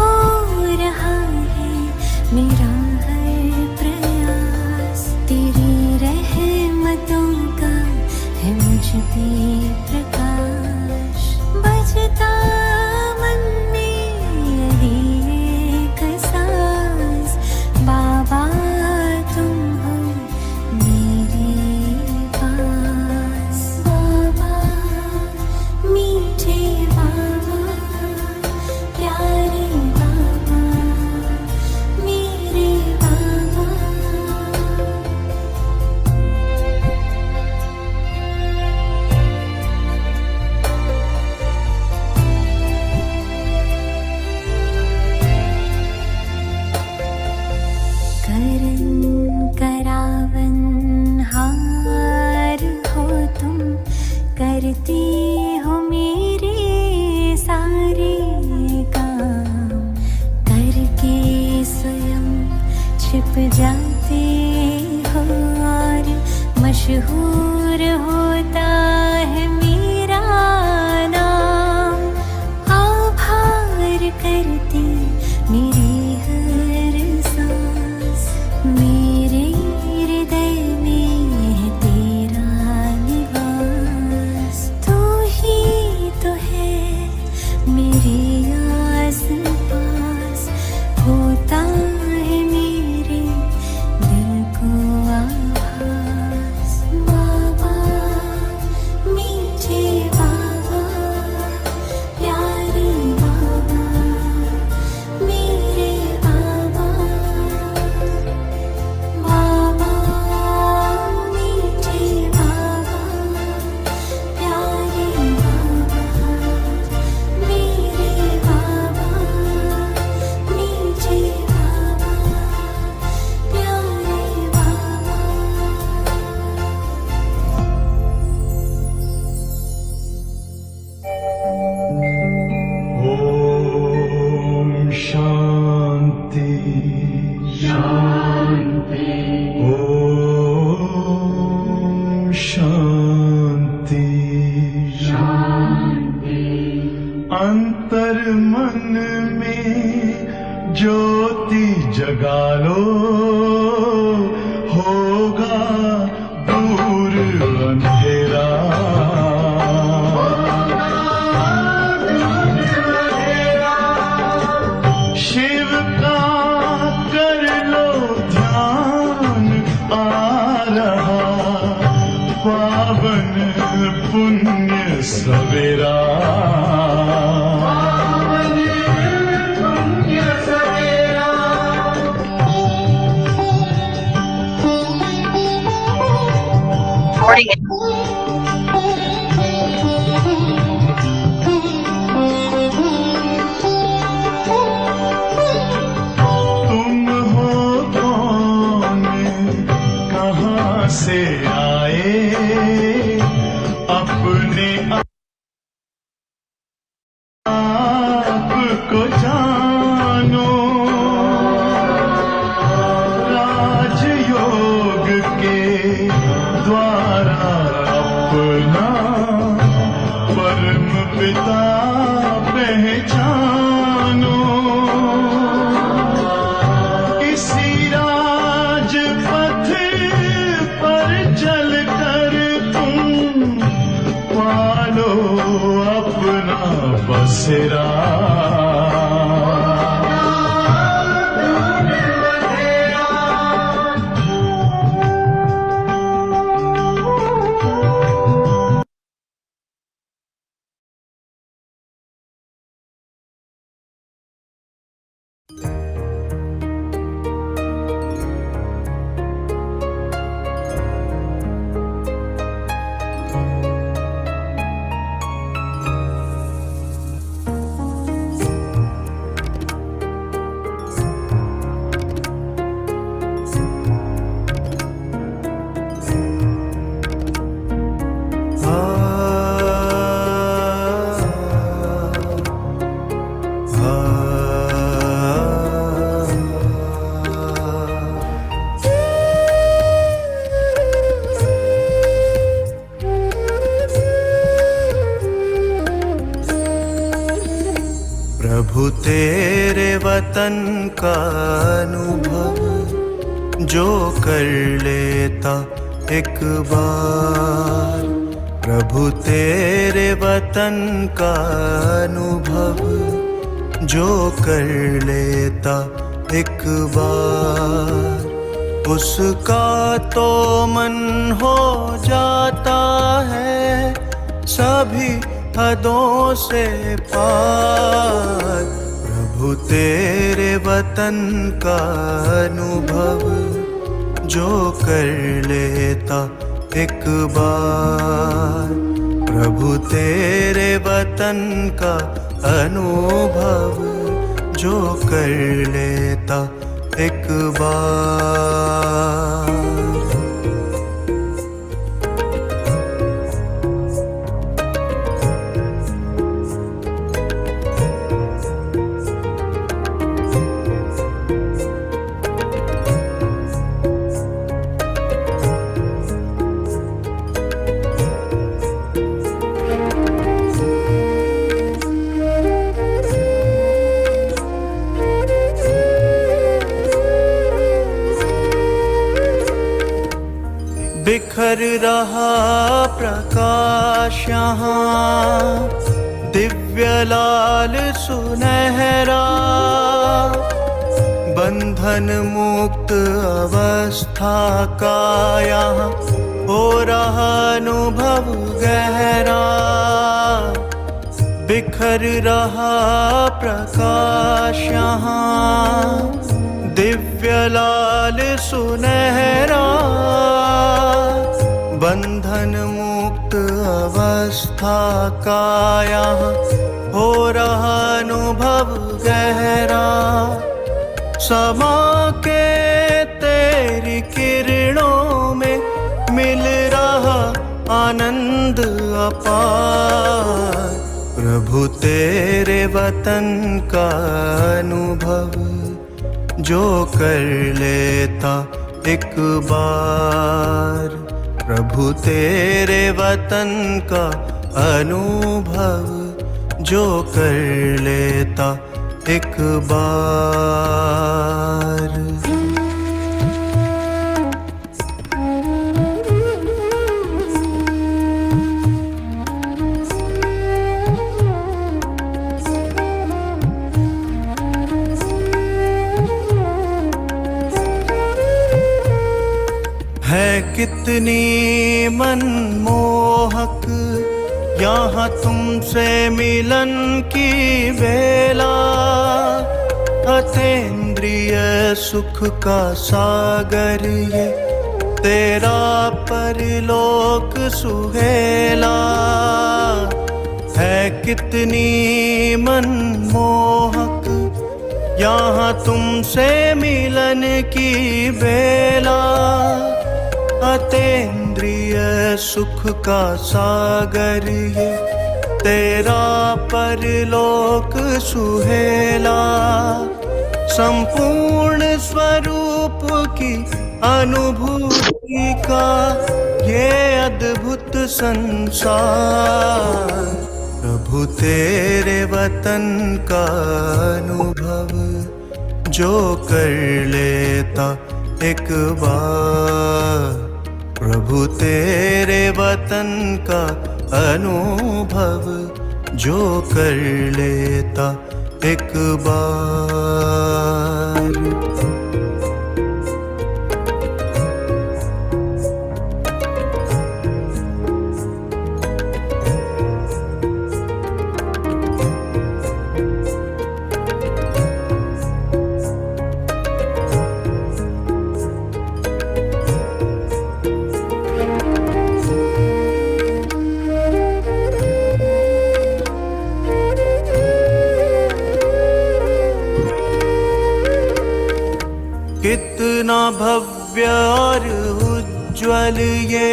हो रहा है मेरा हर प्रयास, तेरी रहमतों का है मुझ पे प्रकाश। बजता मन में यही एक सांस, बाबा तुम हो मेरे पास। बाबा मीठे बाबा, प्यारे बाबा, मेरे बाबा। करन करावन हार हो तुम, करते हो मेरे सारे काम, करके स्वयं छिप जाते हो और मशहूर होता है मेरा नाम। आभार करती मेरी हर सांस, मेरे हृदय में है तेरा निवास। तू ही तो है मेरे आस पास, होता है मेरे दिल को आभास। बाबा मीठे बाबा, प्यारे बाबा, मेरे बाबा। बाबा मीठे बाबा, प्यारे बाबा, मेरे बाबा। मीठे बाबा, प्यारे बाबा। ओम शांति शांति। ओम शांति शांति। अंतर मन में ज्योति जगा लो, होगा दूर अंधेरा। शिव का कर लो ध्यान, आ रहा पावन पुण्य सवेरा। तुम हो कौन, कहाँ से आए, अपने आप को जानो। राजयोग के द्वारा अपना परम पिता पहचानो। इसी राजपथ पर चलकर तुम पालो अपना बसेरा। तेरे वतन का अनुभव जो कर लेता एक बार। प्रभु तेरे वतन का अनुभव जो कर लेता एक बार, उसका तो मन हो जाता है सभी हदों से पार। प्रभु तेरे वतन का अनुभव जो कर लेता एक बार। प्रभु तेरे वतन का अनुभव जो कर लेता एक बार। बिखर रहा प्रकाश यहाँ दिव्य लाल सुनहरा, बंधन मुक्त अवस्था का यहाँ हो रहा अनुभव गहरा। बिखर रहा प्रकाश यहाँ दिव्य लाल सुनहरा, बंधन मुक्त अवस्था का यहाँ हो रहा अनुभव गहरा। समा के तेरी किरणों में मिल रहा आनंद अपार। प्रभु तेरे वतन का अनुभव जो कर लेता एक बार। प्रभु तेरे वतन का अनुभव जो कर लेता एक बार। है कितनी मनमोहक यहाँ तुमसे मिलन की बेला, अतीन्द्रिय सुख का सागर ये तेरा परलोक सुहेला। है कितनी मनमोहक यहाँ तुमसे मिलन की बेला, अतीन्द्रिय सुख का सागर ये तेरा परलोक सुहेला। संपूर्ण स्वरूप की अनुभूति का ये अद्भुत संसार। प्रभु तेरे वतन का अनुभव जो कर लेता एक बार। प्रभु तेरे वतन का अनुभव जो कर लेता एक बार। कितना भव्य और उज्ज्वल ये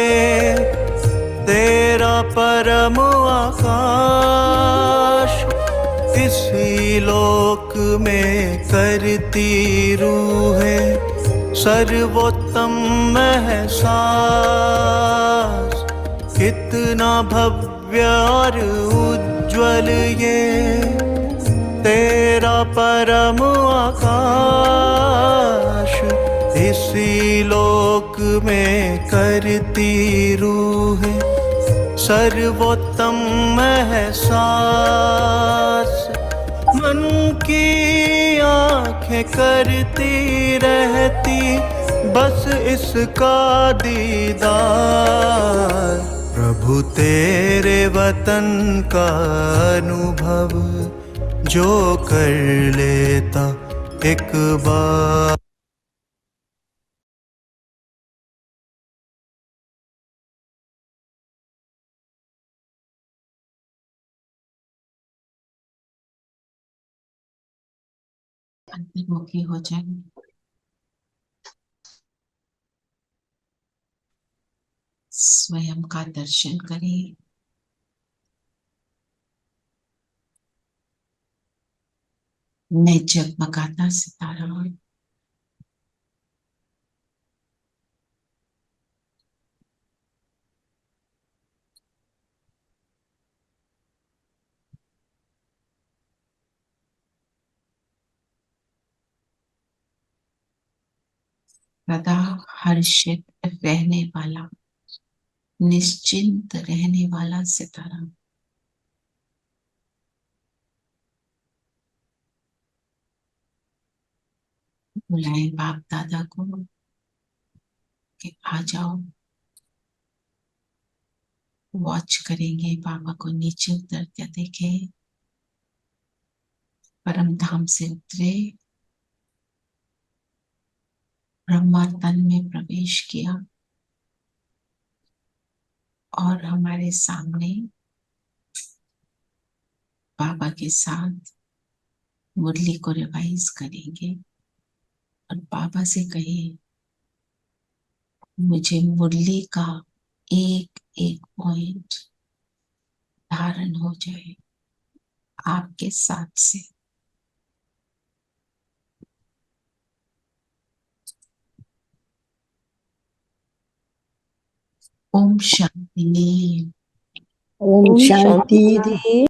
तेरा परम आकाश, इसी लोक में करती रूहें सर्वोत्तम एहसास। कितना भव्य और उज्ज्वल ये तेरा परम आकाश, इसी लोक में करती रूह सर्वोत्तम एहसास। मन की आंखें करती रहती बस इसका दीदार। प्रभु तेरे वतन का अनुभव जो कर लेता एक बार। अंतर्मुखी हो जाए। स्वयं का दर्शन करें। मैं जगमगाता सितारा हूं। सदा हर्षित रहने वाला, निश्चिंत रहने वाला सितारा। बुलाएं बाप दादा को कि आ जाओ। वॉच करेंगे, बाबा को नीचे उतरते देखे, परम धाम से उतरे, ब्रह्मा तन में प्रवेश किया और हमारे सामने बाबा के साथ मुरली को रिवाइज करेंगे और बाबा से कहिए मुझे मुरली का एक एक पॉइंट धारण हो जाए आपके साथ से। ओम शांति। ओम शांति दी।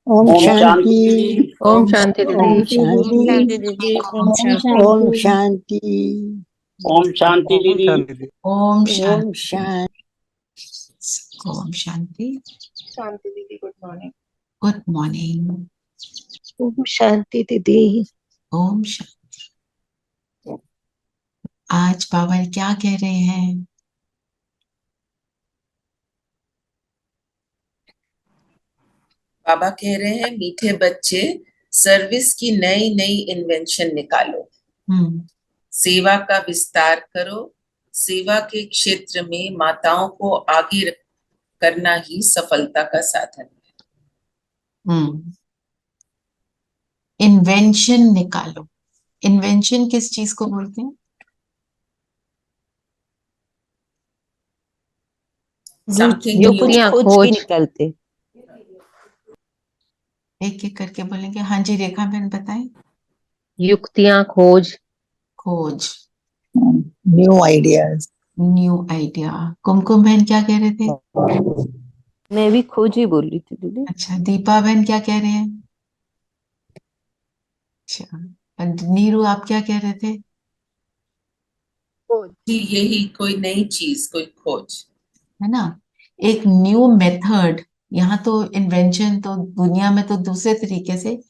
ओम शांति। ओम शांति ओम दीदी। शांति। दीदी। ओम शांति। ओम शांति दीदी। ओम ओम शांति। शांति। ओम शांति। शांति दीदी, गुड मॉर्निंग। Good morning. ओम शांति दीदी। ओम शांति। आज बाबा क्या कह रहे हैं? बाबा कह रहे हैं मीठे बच्चे, सर्विस की नई नई इन्वेंशन निकालो, सेवा का विस्तार करो। सेवा के क्षेत्र में माताओं को आगे करना ही सफलता का साधन है। इन्वेंशन निकालो। इन्वेंशन किस चीज को बोलते हैं? Something जो new. कुछ खोज के निकलते। एक एक करके बोलेंगे। हाँ जी, रेखा बहन बताएं। युक्तियां, खोज। खोज, new ideas. New idea. Kumkum बहन क्या कह रहे थे? मैं भी खोज ही बोल रही थी दीदी। अच्छा, दीपा बहन क्या कह रहे हैं? अच्छा, नीरू आप क्या कह रहे थे? जी, यही कोई नई चीज, कोई खोज है ना, एक न्यू मेथड। यहाँ तो इन्वेंशन तो दुनिया में तो दूसरे तरीके से,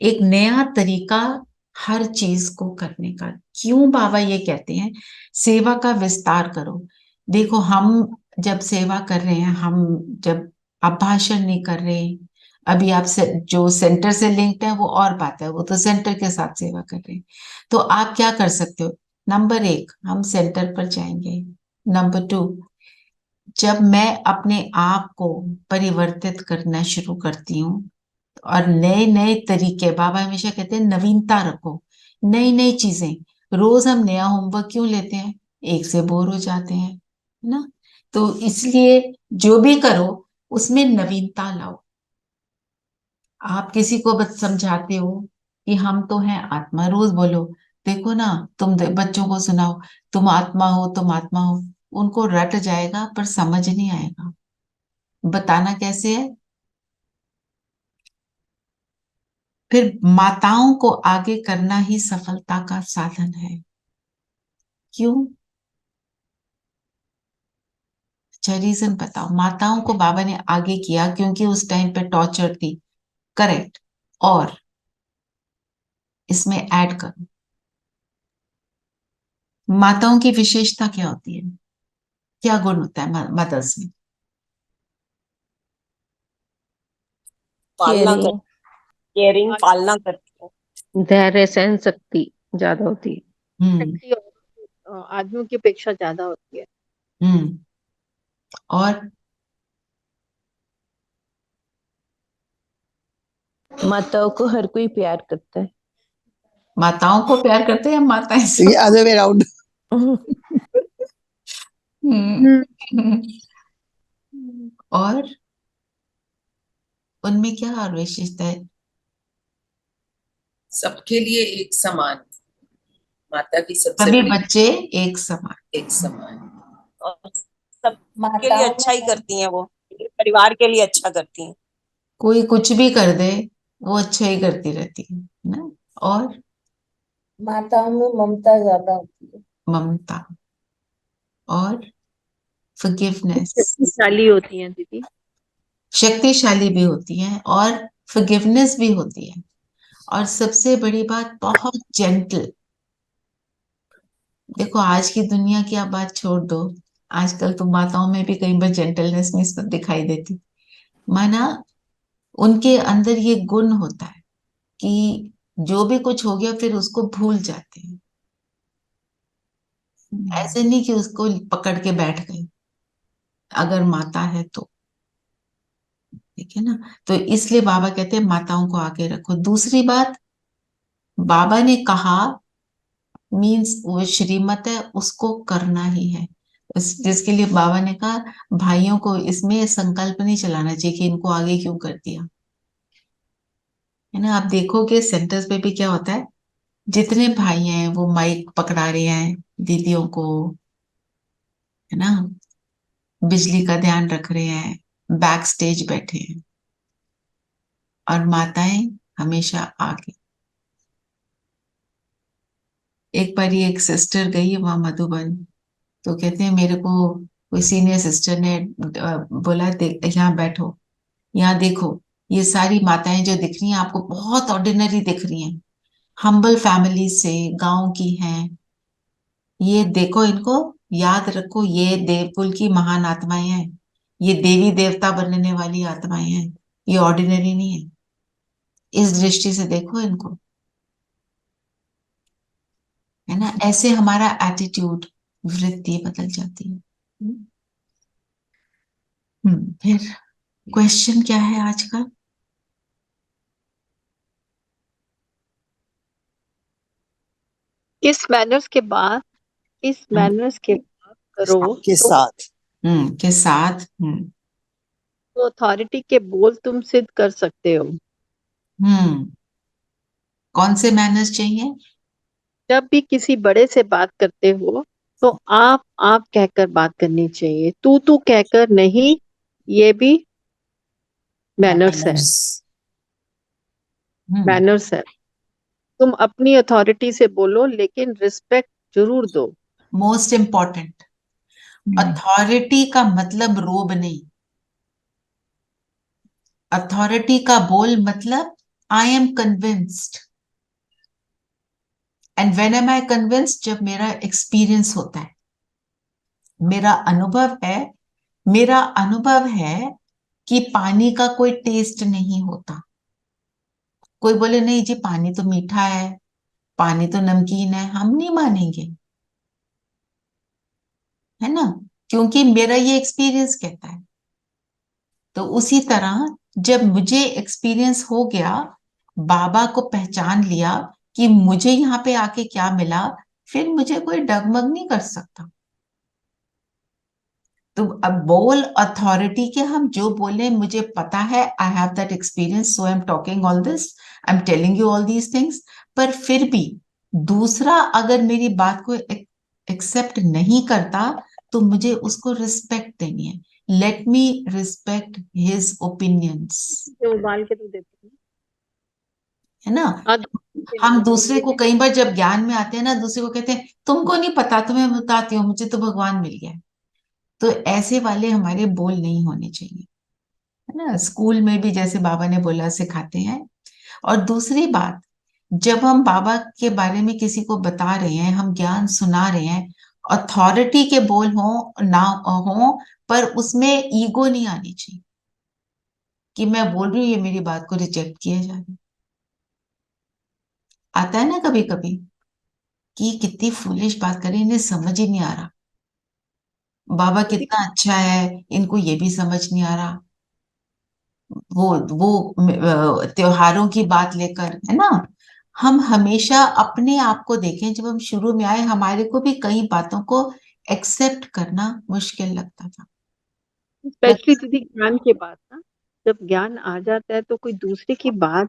एक नया तरीका हर चीज को करने का। क्यों बाबा ये कहते हैं सेवा का विस्तार करो? देखो, हम जब सेवा कर रहे हैं, हम जब आप भाषण नहीं कर रहे, अभी आप जो सेंटर से लिंक्ड है वो और बात है, वो तो सेंटर के साथ सेवा कर रहे हैं। तो आप क्या कर सकते हो? नंबर 1, हम सेंटर पर जाएंगे। नंबर 2, जब मैं अपने आप को परिवर्तित करना शुरू करती हूँ और नए नए तरीके, बाबा हमेशा कहते हैं नवीनता रखो, नई नई चीजें। रोज हम नया होमवर्क क्यों लेते हैं? एक से बोर हो जाते हैं, है ना? तो इसलिए जो भी करो उसमें नवीनता लाओ। आप किसी को बस समझाते हो कि हम तो हैं आत्मा, रोज बोलो देखो ना, तुम बच्चों को सुनाओ तुम आत्मा हो, तुम आत्मा हो, उनको रट जाएगा पर समझ नहीं आएगा। बताना कैसे है? फिर माताओं को आगे करना ही सफलता का साधन है। क्यों? अच्छा रीजन बताओ। माताओं को बाबा ने आगे किया क्योंकि उस टाइम पे टॉर्चर थी, करेक्ट। और इसमें ऐड करो, माताओं की विशेषता क्या होती है, क्या गुण होता है मदर्स में? पालना कर, केयरिंग, केयरिंग, पालना करती है। धैर्य सहन शक्ति ज्यादा होती है। हम्म शक्ति और आदमियों की अपेक्षा ज्यादा होती है। हम्म। और माताओं को हर कोई प्यार करता है। माताओं को प्यार करते हैं या माताएं ये अदर वे अराउंड। हम्म। और उनमें क्या और विशेषता है? सबके लिए एक समान, माता की सबसे सभी बड़ी बच्चे एक समान। एक समान। और सबके लिए अच्छा ही करती हैं, वो परिवार के लिए अच्छा करती हैं। कोई कुछ भी कर दे वो अच्छा ही करती रहती है ना। और माताओं में ममता ज्यादा होती है। ममता और फॉरगिवनेस, शक्तिशाली होती हैं दीदी। शक्तिशाली भी होती हैं और फॉरगिवनेस भी होती है। और सबसे बड़ी बात, बहुत जेंटल। देखो आज की दुनिया की आप बात छोड़ दो, आजकल तो माताओं में भी कई बार जेंटलनेस में सब दिखाई देती। माना उनके अंदर ये गुण होता है कि जो भी कुछ हो गया फिर उसको भूल जाते हैं। ऐसे नहीं कि उसको पकड़ के बैठ गए, अगर माता है तो, ठीक है ना। तो इसलिए बाबा कहते हैं माताओं को आगे रखो। दूसरी बात, बाबा ने कहा मीन्स वो श्रीमत है, उसको करना ही है। जिसके लिए बाबा ने कहा भाइयों को इसमें संकल्प नहीं चलाना चाहिए कि इनको आगे क्यों कर दिया, है ना। आप देखोगे सेंटर्स पे भी क्या होता है, जितने भाई हैं वो माइक पकड़ा रहे हैं दीदियों को, है ना, बिजली का ध्यान रख रहे हैं, बैक स्टेज बैठे हैं, और माताएं हमेशा आगे। एक बार ये एक सिस्टर गई है वहां मधुबन, तो कहते हैं मेरे को कोई सीनियर सिस्टर ने बोला देख यहाँ बैठो, यहाँ देखो, ये सारी माताएं जो दिख रही हैं आपको बहुत ऑर्डिनरी दिख रही हैं, हम्बल फैमिली से गांव की हैं, ये देखो इनको, याद रखो ये देवकुल की महान आत्माएं हैं, ये देवी देवता बनने वाली आत्माएं हैं, ये ऑर्डिनरी नहीं है। इस दृष्टि से देखो इनको, है ना। ऐसे हमारा एटीट्यूड, वृत्ति बदल जाती है। फिर क्वेश्चन क्या है आज का? इस मैनर्स के बाद, इस मैनर्स के बाद करो के तो साथ के साथ अथॉरिटी के बोल तुम सिद्ध कर सकते हो। कौन से मैनर्स चाहिए? जब भी किसी बड़े से बात करते हो तो आप कहकर बात करनी चाहिए, तू कहकर नहीं। ये भी मैनर्स है, मैनर्स है। तुम अपनी अथॉरिटी से बोलो लेकिन रिस्पेक्ट जरूर दो। मोस्ट इंपॉर्टेंट, अथॉरिटी का मतलब रोब नहीं, अथॉरिटी का बोल मतलब I am convinced. And when am I convinced? जब मेरा एक्सपीरियंस होता है, मेरा अनुभव है, मेरा अनुभव है कि पानी का कोई टेस्ट नहीं होता। कोई बोले नहीं जी पानी तो मीठा है, पानी तो नमकीन है, हम नहीं मानेंगे, है ना, क्योंकि मेरा ये एक्सपीरियंस कहता है। तो उसी तरह जब मुझे एक्सपीरियंस हो गया, बाबा को पहचान लिया कि मुझे यहाँ पे आके क्या मिला, फिर मुझे कोई डगमग नहीं कर सकता। तो अब बोल अथॉरिटी के हम जो बोले, मुझे पता है, I have that experience, so I am talking all this, I am telling you all these things. पर फिर भी दूसरा अगर मेरी बात को एक्सेप्ट नहीं करता तो मुझे उसको रिस्पेक्ट देनी है। Let me respect his opinions, उबाल के तो देती हूँ। है ना। हाँ, हम दूसरे को कई बार जब ज्ञान में आते हैं ना, दूसरे को कहते हैं तुमको नहीं पता, तुम्हें बताती हूँ, मुझे तो भगवान मिल गया। तो ऐसे वाले हमारे बोल नहीं होने चाहिए, है ना। स्कूल में भी जैसे बाबा ने बोला सिखाते हैं। और दूसरी बात, जब हम बाबा के बारे में किसी को बता रहे हैं, हम ज्ञान सुना रहे हैं, अथॉरिटी के बोल हो ना हो, पर उसमें ईगो नहीं आनी चाहिए कि मैं बोल रही हूँ, ये मेरी बात को रिजेक्ट किया जा रहा है। आता है ना कभी कभी कि कितनी फूलिश बात करें, इन्हें समझ ही नहीं आ रहा, बाबा कितना अच्छा है, इनको ये भी समझ नहीं आ रहा। वो त्योहारों की बात लेकर, है ना। हम हमेशा अपने आप को देखें, जब हम शुरू में आए हमारे को भी कई बातों को एक्सेप्ट करना मुश्किल लगता था। स्पेशली दीदी ज्ञान के बाद ना, जब ज्ञान आ जाता है तो कोई दूसरे की बात,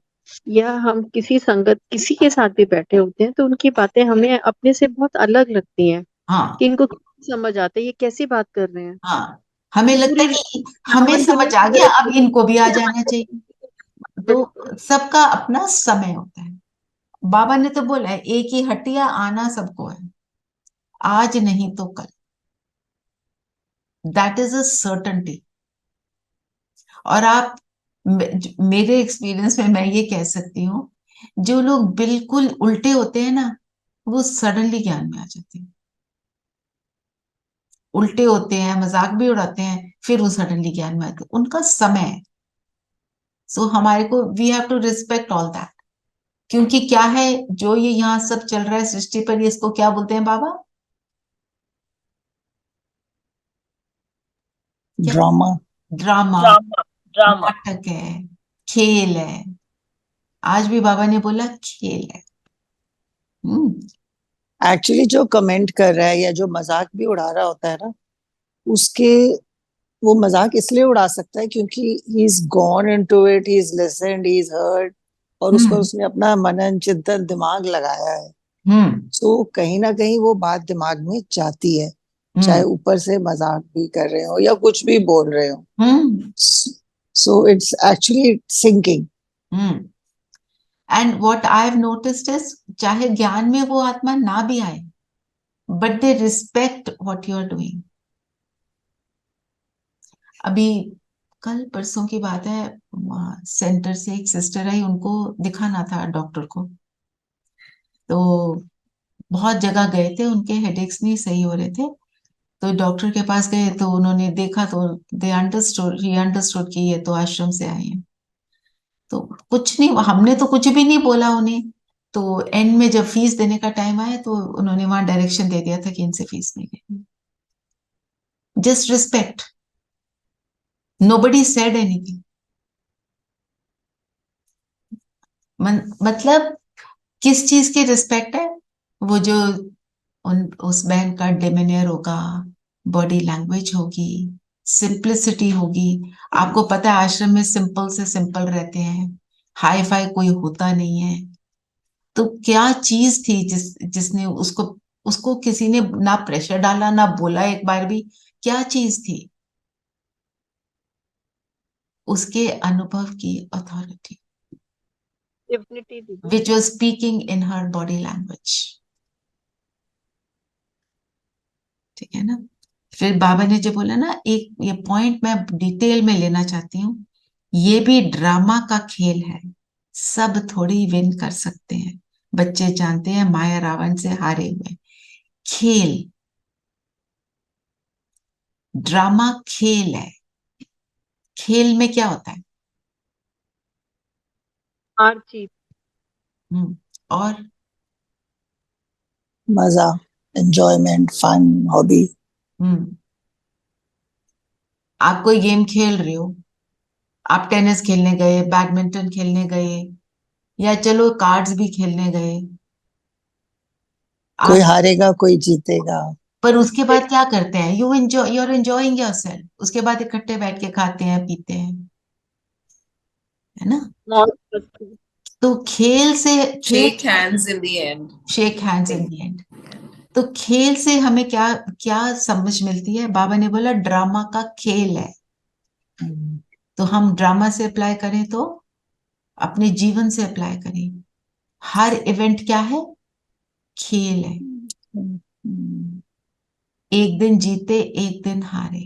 या हम किसी संगत किसी के साथ भी बैठे होते हैं तो उनकी बातें हमें अपने से बहुत अलग लगती हैं हाँ कि इनको कैसे समझ आता है, ये कैसी बात कर रहे हैं। हाँ, हमें लगता पूरी है कि हमें रावण समझ आ गया, अब इनको भी आ जाना चाहिए। बट तो सबका अपना समय होता है। बाबा ने तो बोला है, एक ही हटिया आना सबको है, आज नहीं तो कल, दैट इज अ सर्टनटी। और आप मेरे एक्सपीरियंस में मैं ये कह सकती हूँ, जो लोग बिल्कुल उल्टे होते हैं ना, वो सडनली ज्ञान में आ जाते हैं। उल्टे होते हैं, मजाक भी उड़ाते हैं, फिर वो सडनली ज्ञान में आते हैं, उनका समय है। सो हमारे को we have to respect all that. क्योंकि क्या है, जो ये यहाँ सब चल रहा है सृष्टि पर, इसको क्या बोलते हैं बाबा? क्या? ड्रामा। Drama, drama. ड्रामा। नाटक है, खेल है। आज भी बाबा ने बोला खेल है। एक्चुअली जो कमेंट कर रहा है या जो मजाक भी उड़ा रहा होता है ना, उसके वो मजाक इसलिए उड़ा सकता है क्योंकि he is gone into it, he is listened, he is heard, और उस पर हम्म उसने अपना मनन चिंतन दिमाग लगाया है। हम्म सो कहीं ना कहीं वो बात दिमाग में जाती है, चाहे हम्म ऊपर से मजाक भी कर रहे हो या कुछ भी बोल रहे हो। Hmm so it's actually sinking. Hmm and what I have noticed is, चाहे ज्ञान में वो आत्मा ना भी आए, but the respect what you are doing. अभी कल परसों की बात है, सेंटर से एक सिस्टर आई, उनको दिखाना था डॉक्टर को। तो बहुत जगह गए थे, उनके हेडेक्स नहीं सही हो रहे थे। तो डॉक्टर के पास गए तो उन्होंने देखा, तो दे अंडरस्टूड, ही अंडरस्टूड कि ये तो आश्रम से आए हैं। तो कुछ नहीं, हमने तो कुछ भी नहीं बोला उन्हें। तो एंड में जब फीस देने का टाइम आया, तो उन्होंने वहां डायरेक्शन दे दिया था कि इनसे फीस नहीं लेनी। Just respect, nobody said anything. मतलब किस चीज की रिस्पेक्ट है? वो जो उस बहन का डिमेनियर होगा, बॉडी लैंग्वेज होगी, सिंप्लिसिटी होगी। आपको पता है आश्रम में सिंपल से सिंपल रहते हैं, हाई फाई कोई होता नहीं है। तो क्या चीज थी जिसने उसको उसको किसी ने ना प्रेशर डाला, ना बोला एक बार भी? क्या चीज थी? उसके अनुभव की अथॉरिटी, डेफिनेटली दीदी। which was speaking in her body language। ठीक है ना। फिर बाबा ने जो बोला ना, एक ये पॉइंट मैं डिटेल में लेना चाहती हूँ, ये भी ड्रामा का खेल है, सब थोड़ी विन कर सकते हैं। बच्चे जानते हैं माया रावण से हारे हुए। खेल, ड्रामा खेल है। खेल में क्या होता है? हार जीत। और मजा, एंजॉयमेंट, फन, हॉबी। आप कोई गेम खेल रहे हो, आप टेनिस खेलने गए, बैडमिंटन खेलने गए, या चलो कार्ड्स भी खेलने गए, कोई आप हारेगा कोई जीतेगा। पर उसके बाद क्या करते हैं? You are enjoying yourself. उसके बाद इकट्ठे बैठ के खाते हैं, पीते हैं, है ना। मौज मस्ती। तो खेल से, खेल, Shake hands in the end. Shake hands in the end. तो खेल से हमें क्या क्या समझ मिलती है? बाबा ने बोला ड्रामा का खेल है। तो हम ड्रामा से अप्लाई करें तो अपने जीवन से अप्लाई करें। हर इवेंट क्या है? खेल है। एक दिन जीते एक दिन हारे,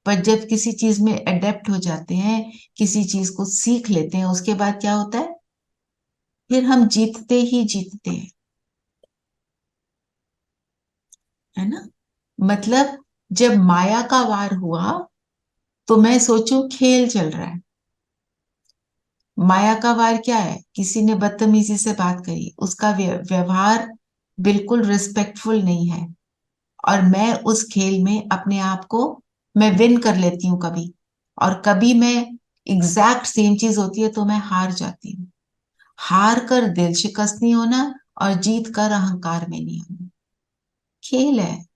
पर जब किसी चीज में अडेप्ट हो जाते हैं, किसी चीज को सीख लेते हैं, उसके बाद क्या होता है? फिर हम जीतते ही जीतते हैं, है ना? मतलब जब माया का वार हुआ तो मैं सोचूं खेल चल रहा है। माया का वार क्या है? किसी ने बदतमीजी से बात करी, उसका व्यवहार बिल्कुल रिस्पेक्टफुल नहीं है, और मैं उस खेल में अपने आप को, मैं विन कर लेती हूँ कभी, और कभी मैं एग्जैक्ट सेम चीज होती है तो मैं हार जाती हूँ। हार कर दिल शिकस्त नहीं होना, और जीत कर अहंकार में नहीं होना। खेल है।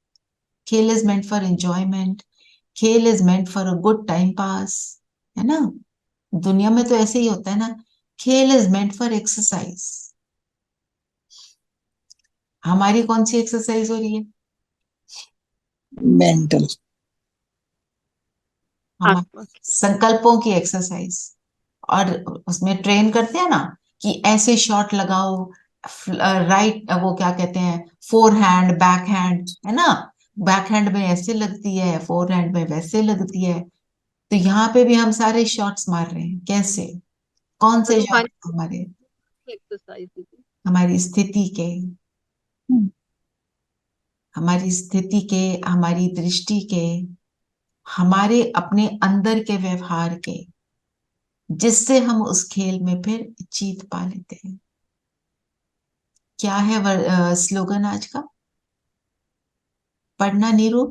खेल इज मेंट फॉर एंजॉयमेंट। खेल is meant for a good time pass, है ना? दुनिया में तो ऐसे ही होता है ना। खेल इज मेंट फॉर एक्सरसाइज। हमारी कौन सी एक्सरसाइज हो रही है? मेंटल। हमारे संकल्पों की एक्सरसाइज। और उसमें ट्रेन करते हैं ना कि ऐसे शॉट लगाओ, राइट, वो क्या कहते हैं, फोर हैंड बैक हैंड, है ना? बैक हैंड में ऐसे लगती है, फोर हैंड में वैसे लगती है। तो यहाँ पे भी हम सारे शॉट्स मार रहे हैं। कैसे? कौन से शॉट? हमारे, एक्सरसाइज दीदी। हमारी स्थिति के, हमारी स्थिति के, हमारी दृष्टि के, हमारे अपने अंदर के व्यवहार के, जिससे हम उस खेल में फिर जीत पा लेते हैं। क्या है स्लोगन आज का? पढ़ना नीरू।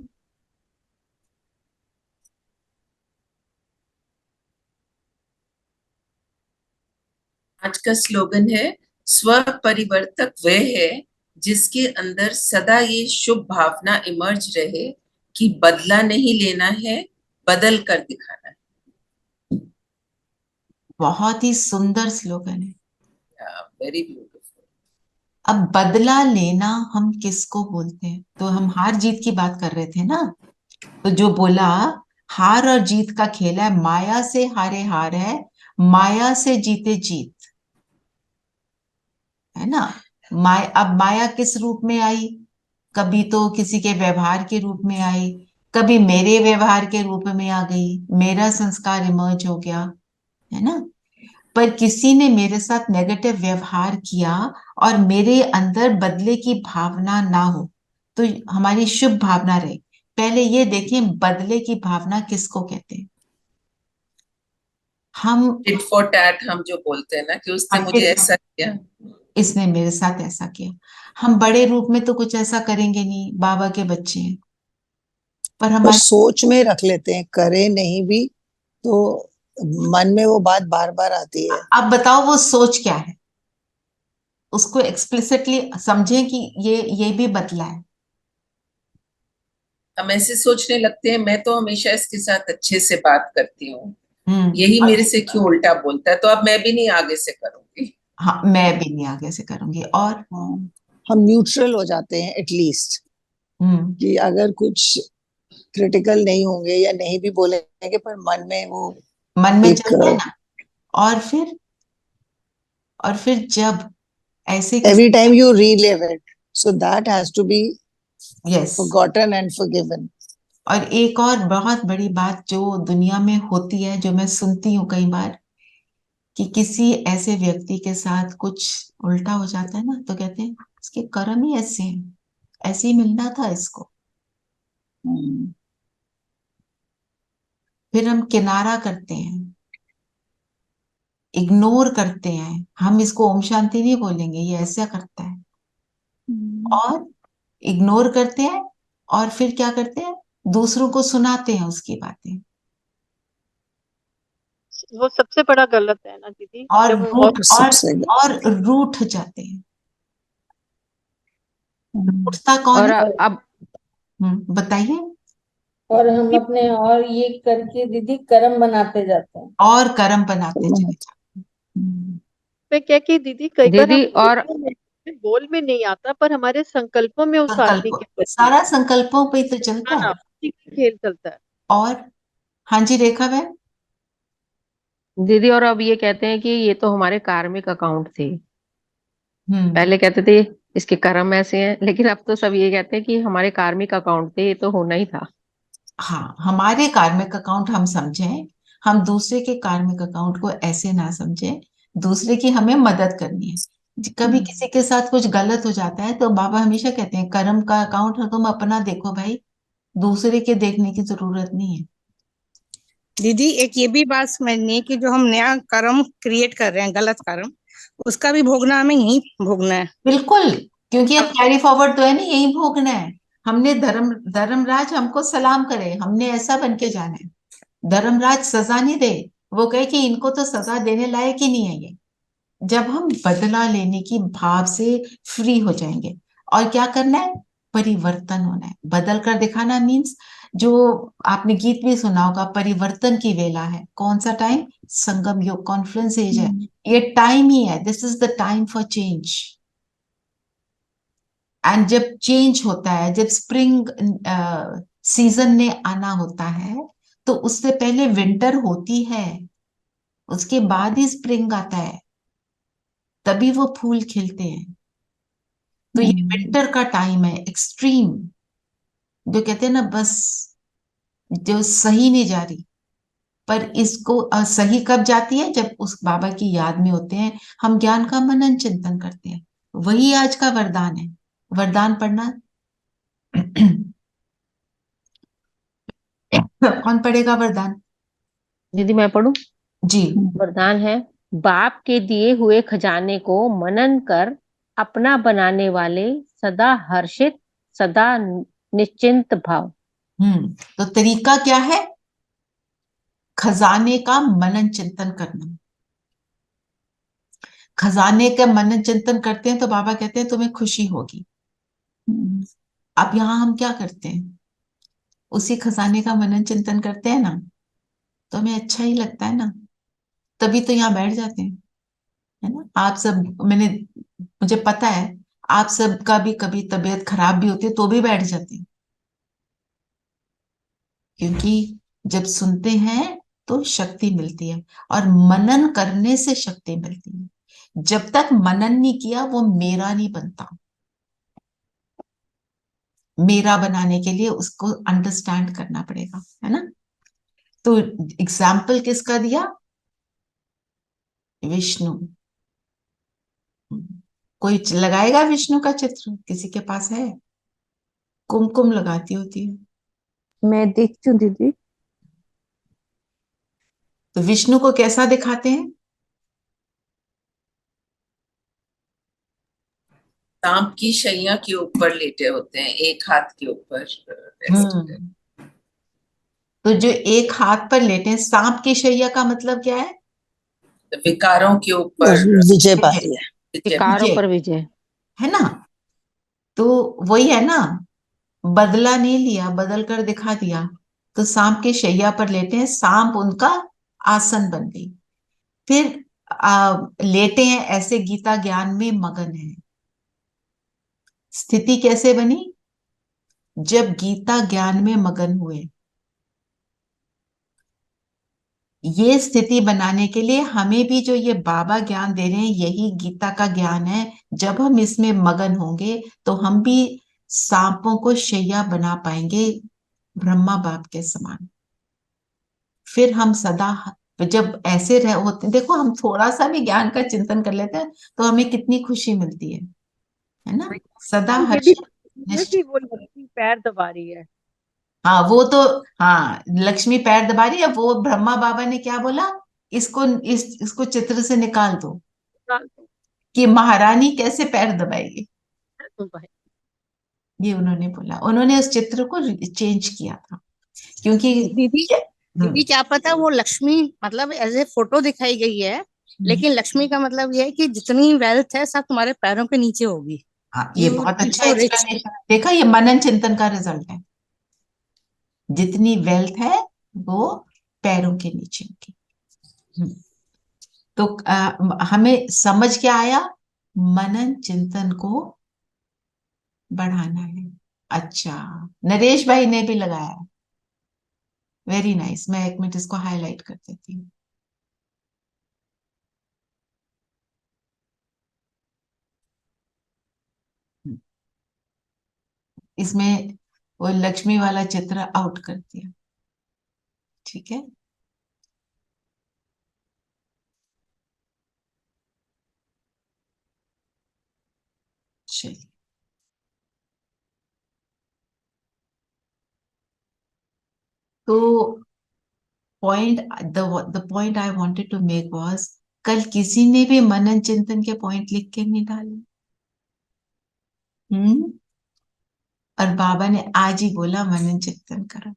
आज का स्लोगन है, स्व परिवर्तक वह है जिसके अंदर सदा ये शुभ भावना इमर्ज रहे कि बदला नहीं लेना है, बदल कर दिखाना है। बहुत ही सुंदर स्लोगन है। Very beautiful. अब बदला लेना हम किसको बोलते हैं? तो हम हार जीत की बात कर रहे थे ना। तो जो बोला, हार और जीत का खेल है, माया से हारे हार है, माया से जीते जीत, है ना? अब माया किस रूप में आई? कभी तो किसी के व्यवहार के रूप में आई, कभी मेरे व्यवहार के रूप में आ गई, मेरा संस्कार इमर्ज हो गया, है ना? पर किसी ने मेरे साथ नेगेटिव व्यवहार किया और मेरे अंदर बदले की भावना ना हो, तो हमारी शुभ भावना रहे। पहले ये देखें, बदले की भावना किसको कहते हैं? हम टिट फॉर टैट हम जो बोलते हैं ना, कि उसने मुझे ऐसा किया, इसने मेरे साथ ऐसा किया। हम बड़े रूप में तो कुछ ऐसा करेंगे नहीं, बाबा के बच्चे हैं, पर और हमारे सोच में रख लेते हैं, करे नहीं भी तो मन में वो बात बार बार आती है। अब बताओ वो सोच क्या है? उसको एक्सप्लिसिटली समझें कि ये भी बदला है। हम ऐसे सोचने लगते हैं, मैं तो हमेशा इसके साथ अच्छे से बात करती हूँ, यही और मेरे से क्यों उल्टा बोलता है, तो अब मैं भी नहीं आगे से करूंगी। हाँ, मैं भी नहीं आगे से करूंगी। और हम न्यूट्रल हो जाते हैं एटलीस्ट, कि अगर कुछ क्रिटिकल नहीं होंगे या नहीं भी बोलेंगे, पर मन में वो मन में एक चलता है ना। और फिर जब ऐसे every time you relive it, so that has to be yes. forgotten and forgiven. और एक और बहुत बड़ी बात जो दुनिया में होती है, जो मैं सुनती हूँ कई बार, कि किसी ऐसे व्यक्ति के साथ कुछ उल्टा हो जाता है ना, तो कहते हैं इसके कर्म ही ऐसे हैं, ऐसे ही मिलना था इसको। फिर हम किनारा करते हैं, इग्नोर करते हैं, हम इसको ओम शांति नहीं बोलेंगे, ये ऐसा करता है, और इग्नोर करते हैं, और फिर क्या करते हैं? दूसरों को सुनाते हैं उसकी बातें, वो सबसे बड़ा गलत है ना दीदी, और जब रूठ और रूठ जाते हैं। रूठता कौन और है? अब बताइए। और हम अपने और ये करके दीदी कर्म बनाते जाते हैं। और कर्म बनाते चले जाते मैं क्या कि दीदी कई बार दीदी हम और बोल में नहीं आता, पर हमारे संकल्पों में उस आदमी के संकल्प, प्रति सारा संकल्पों पे ही तो चलता ना है। उसी का खेल चलता है। और हाँ जी, रेखा बहन। दीदी और अब ये कहते हैं कि ये तो हमारे कार्मिक अकाउंट थे, पहले कहते थे इसके कर्म ऐसे हैं, लेकिन अब तो सब ये कहते हैं कि हमारे कार्मिक अकाउंट थे, ये तो होना ही था। हाँ, हमारे कार्मिक अकाउंट हम समझें, हम दूसरे के कार्मिक अकाउंट को ऐसे ना समझें। दूसरे की हमें मदद करनी है। कभी किसी के साथ कुछ गलत हो जाता है तो बाबा हमेशा कहते हैं कर्म का अकाउंट है, तुम अपना देखो भाई, दूसरे के देखने की जरूरत नहीं है। दीदी एक ये भी बात समझनी है कि जो हम नया कर्म क्रिएट कर रहे हैं, गलत कर्म, उसका भी भोगना हमें यही भोगना है। बिल्कुल, क्योंकि अब कैरी फॉरवर्ड तो है नहीं, यही भोगना है। हमने धर्मराज हमको सलाम करे, हमने ऐसा बन के जाना है। धर्मराज सजा नहीं दे, वो कहे कि इनको तो सजा देने लायक ही नहीं है ये। जब हम बदला लेने की भाव से फ्री हो जाएंगे, और क्या करना है, परिवर्तन होना है। बदल कर दिखाना मीन्स, जो आपने गीत भी सुना होगा, परिवर्तन की वेला है। कौन सा टाइम? संगम युग, कॉन्फ्रेंस एज है। ये टाइम ही है, this is the time for change. And जब चेंज होता है, जब स्प्रिंग सीजन ने आना होता है, तो उससे पहले विंटर होती है, उसके बाद ही स्प्रिंग आता है, तभी वो फूल खिलते हैं। तो ये विंटर का टाइम है, एक्सट्रीम, जो कहते हैं ना, बस जो सही नहीं जा रही। पर इसको सही कब जाती है? जब उस बाबा की याद में होते हैं, हम ज्ञान का मनन चिंतन करते हैं। वही आज का वरदान है। वरदान पढ़ना कौन पढ़ेगा वरदान? दीदी मैं पढ़ूं? जी। वरदान है, बाप के दिए हुए खजाने को मनन कर अपना बनाने वाले सदा हर्षित, सदा निश्चिंत भाव। तो तरीका क्या है? खजाने का मनन चिंतन करना। खजाने का मनन चिंतन करते हैं तो बाबा कहते हैं तुम्हें खुशी होगी। अब यहाँ हम क्या करते हैं? उसी खजाने का मनन चिंतन करते हैं ना, तो हमें अच्छा ही लगता है ना, तभी तो यहाँ बैठ जाते हैं, है ना। आप सब, मुझे पता है, आप सबका भी कभी तबीयत खराब भी होती है तो भी बैठ जाते हैं, क्योंकि जब सुनते हैं तो शक्ति मिलती है, और मनन करने से शक्ति मिलती है। जब तक मनन नहीं किया वो मेरा नहीं बनता। मेरा बनाने के लिए उसको अंडरस्टैंड करना पड़ेगा, है ना। तो एग्जाम्पल किसका दिया? विष्णु। कोई लगाएगा विष्णु का चित्र? किसी के पास है? कुमकुम लगाती होती है। मैं देखती हूँ दीदी। तो विष्णु को कैसा दिखाते हैं? सांप की शैया के ऊपर लेटे होते हैं, एक हाथ के ऊपर रेस्ट। तो जो एक हाथ पर लेटे हैं, सांप की शैया का मतलब क्या है? विकारों के ऊपर विजय पाती है। विकारों पर विजय, है ना। तो वही है ना, बदला नहीं लिया, बदल कर दिखा दिया। तो सांप के शैया पर लेटे हैं, सांप उनका आसन बन गई। फिर लेटे हैं ऐसे, गीता ज्ञान में मगन है। स्थिति कैसे बनी? जब गीता ज्ञान में मगन हुए। ये स्थिति बनाने के लिए हमें भी जो ये बाबा ज्ञान दे रहे हैं, यही गीता का ज्ञान है। जब हम इसमें मगन होंगे तो हम भी सांपों को शैया बना पाएंगे, ब्रह्मा बाप के समान। फिर हम सदा, जब ऐसे होते, देखो हम थोड़ा सा भी ज्ञान का चिंतन कर लेते हैं तो हमें कितनी खुशी मिलती है ना। सदा ये हर्ष भी कि वो लड़की पैर दबा रही है। हाँ, वो तो, हाँ, लक्ष्मी पैर दबा रही है। वो ब्रह्मा बाबा ने क्या बोला? इसको चित्र से निकाल दो, कि महारानी कैसे पैर दबाएगी। ये उन्होंने बोला, उन्होंने उस चित्र को चेंज किया था, क्योंकि दीदी दीदी क्या पता वो लक्ष्मी मतलब एज ए फोटो दिखाई गई है, लेकिन लक्ष्मी का मतलब ये है कि जितनी वेल्थ है सब तुम्हारे पैरों के नीचे होगी। हाँ, ये You बहुत will be अच्छा so rich. एक्सप्लेनेशन। देखा, ये मनन चिंतन का रिजल्ट है। जितनी वेल्थ है वो पैरों के नीचे होगी। तो हमें समझ क्या आया? मनन चिंतन को बढ़ाना है। अच्छा, नरेश भाई ने भी लगाया, वेरी नाइस। मैं एक मिनट इसको हाईलाइट कर देती हूँ। इसमें वो लक्ष्मी वाला चित्र आउट कर दिया। ठीक है, चलिए। तो the point I wanted to make was, कल किसी ने भी मनन चिंतन के पॉइंट लिख के नहीं डाले। और बाबा ने आज ही बोला मनन चिंतन करो।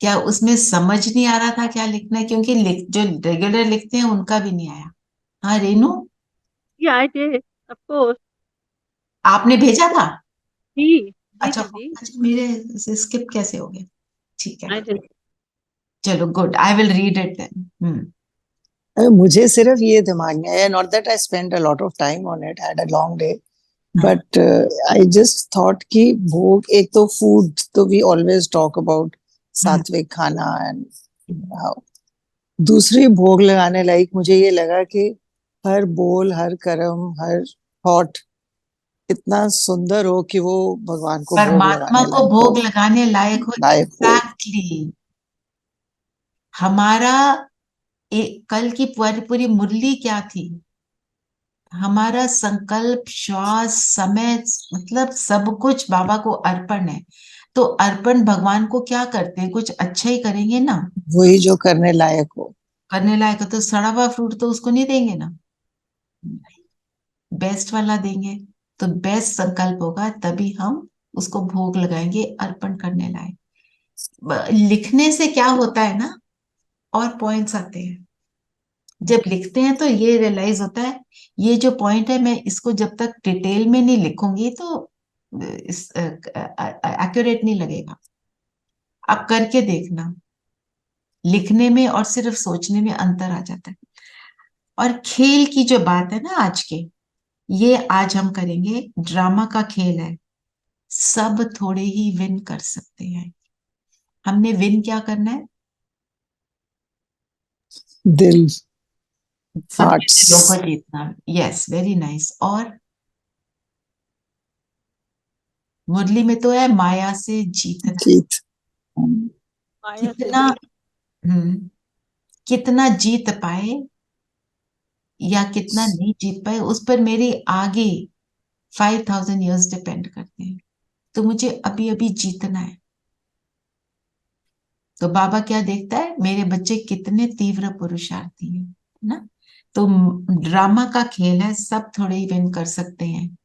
क्या उसमें समझ नहीं आ रहा था क्या लिखना है? क्योंकि जो रेगुलर लिखते हैं उनका भी नहीं आया। हाँ Renu, I did, of course. आपने भेजा था? जी जी अच्छा दीदी, अच्छा, मेरे स्किप कैसे हो गया? ठीक है, आई डिड। चलो good, I will read it then. मुझे सिर्फ ये दिमाग में आया, not that I spend a lot of time on it, had a long day, but I just thought कि भोग, एक तो फूड तो वी ऑलवेज टॉक अबाउट सात्विक खाना, एंड दूसरी भोग लगाने लायक मुझे ये लगा कि हर बोल, हर कर्म, हर थॉट इतना सुंदर हो कि वो भगवान को भोग परमात्मा लगाने को लायक भोग हो, लगाने लायक हो। लायक हो। एग्जैक्टली। हमारा कल की पूरी पूरी मुरली क्या थी? हमारा संकल्प, श्वास, समय, मतलब सब कुछ बाबा को अर्पण है। तो अर्पण भगवान को क्या करते हैं? कुछ अच्छा ही करेंगे ना। वही जो करने लायक हो। करने लायक है तो सड़ा हुआ फ्रूट तो उसको नहीं देंगे ना, बेस्ट वाला देंगे। तो बेस्ट संकल्प होगा तभी हम उसको भोग लगाएंगे, अर्पण करने लायक। लिखने से क्या होता है ना, और पॉइंट्स आते हैं। जब लिखते हैं तो ये रियलाइज होता है, ये जो पॉइंट है मैं इसको जब तक डिटेल में नहीं लिखूंगी तो एक्यूरेट नहीं लगेगा। आप करके देखना, लिखने में और सिर्फ सोचने में अंतर आ जाता है। और खेल की जो बात है ना आज के, ये आज हम करेंगे, ड्रामा का खेल है। सब थोड़े ही विन कर सकते हैं। हमने विन क्या करना है? दिल, सबके हार्ट्स, दिलों को जीतना। Yes, very nice. और मुरली में तो है माया से जीतना। जीत। माया से कितना कितना जीत पाए या कितना नहीं जीत पाए, उस पर मेरी आगे 5000 ईयर्स डिपेंड करते हैं। तो मुझे अभी अभी जीतना है। तो बाबा क्या देखता है? मेरे बच्चे कितने तीव्र पुरुषार्थी हैं, ना। तो ड्रामा का खेल है, सब थोड़े ही विन कर सकते हैं।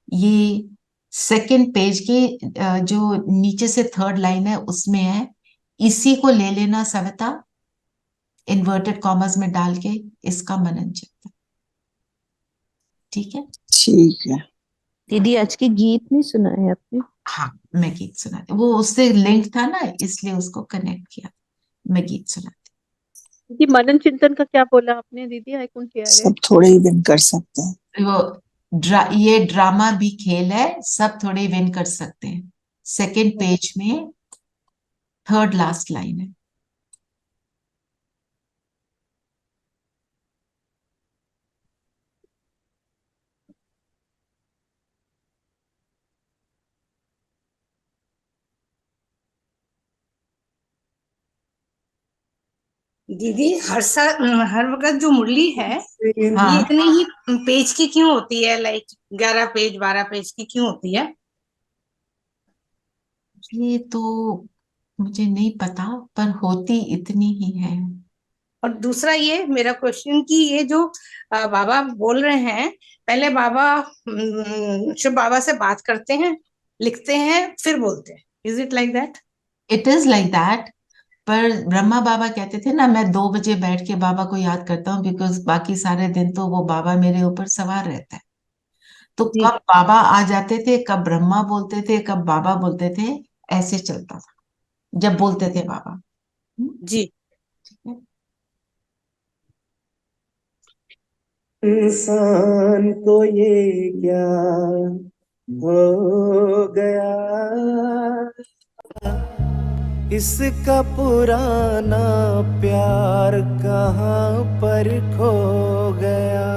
ये सेकंड पेज की जो नीचे से थर्ड लाइन है उसमें है, इसी को ले लेना सविता, इन्वर्टेड कॉमर्स में डाल के, इसका मनन चिंतन। ठीक है, ठीक है। दीदी आज की गीत नहीं सुना है आपने? हाँ मैं गीत सुनाती, वो उससे लिंक था ना इसलिए उसको कनेक्ट किया। मैं गीत सुनाती। दीदी, मनन चिंतन का क्या बोला आपने दीदी? आई कुडंट हियर सब इट। थोड़े ही विन कर सकते हैं। वो ये ड्रामा भी खेल है, सब थोड़े विन कर सकते हैं। सेकंड पेज में थर्ड लास्ट लाइन है। दीदी हर वक्त जो मुरली है हाँ। ये इतने ही पेज की क्यों होती है? लाइक 11 पेज 12 पेज की क्यों होती है? ये तो मुझे नहीं पता, पर होती इतनी ही है। और दूसरा ये मेरा क्वेश्चन कि ये जो बाबा बोल रहे हैं, पहले बाबा शिव बाबा से बात करते हैं, लिखते हैं, फिर बोलते हैं। Is it like that? It is like that. पर ब्रह्मा बाबा कहते थे ना, मैं 2 बजे बैठ के बाबा को याद करता हूँ, बिकॉज बाकी सारे दिन तो वो बाबा मेरे ऊपर सवार रहता है। तो जी कब बाबा आ जाते थे, कब ब्रह्मा बोलते थे, कब बाबा बोलते थे, ऐसे चलता था जब बोलते थे बाबा। जी। ठीक है। इंसान को ये क्या हो गया, इसका पुराना प्यार कहाँ पर खो गया,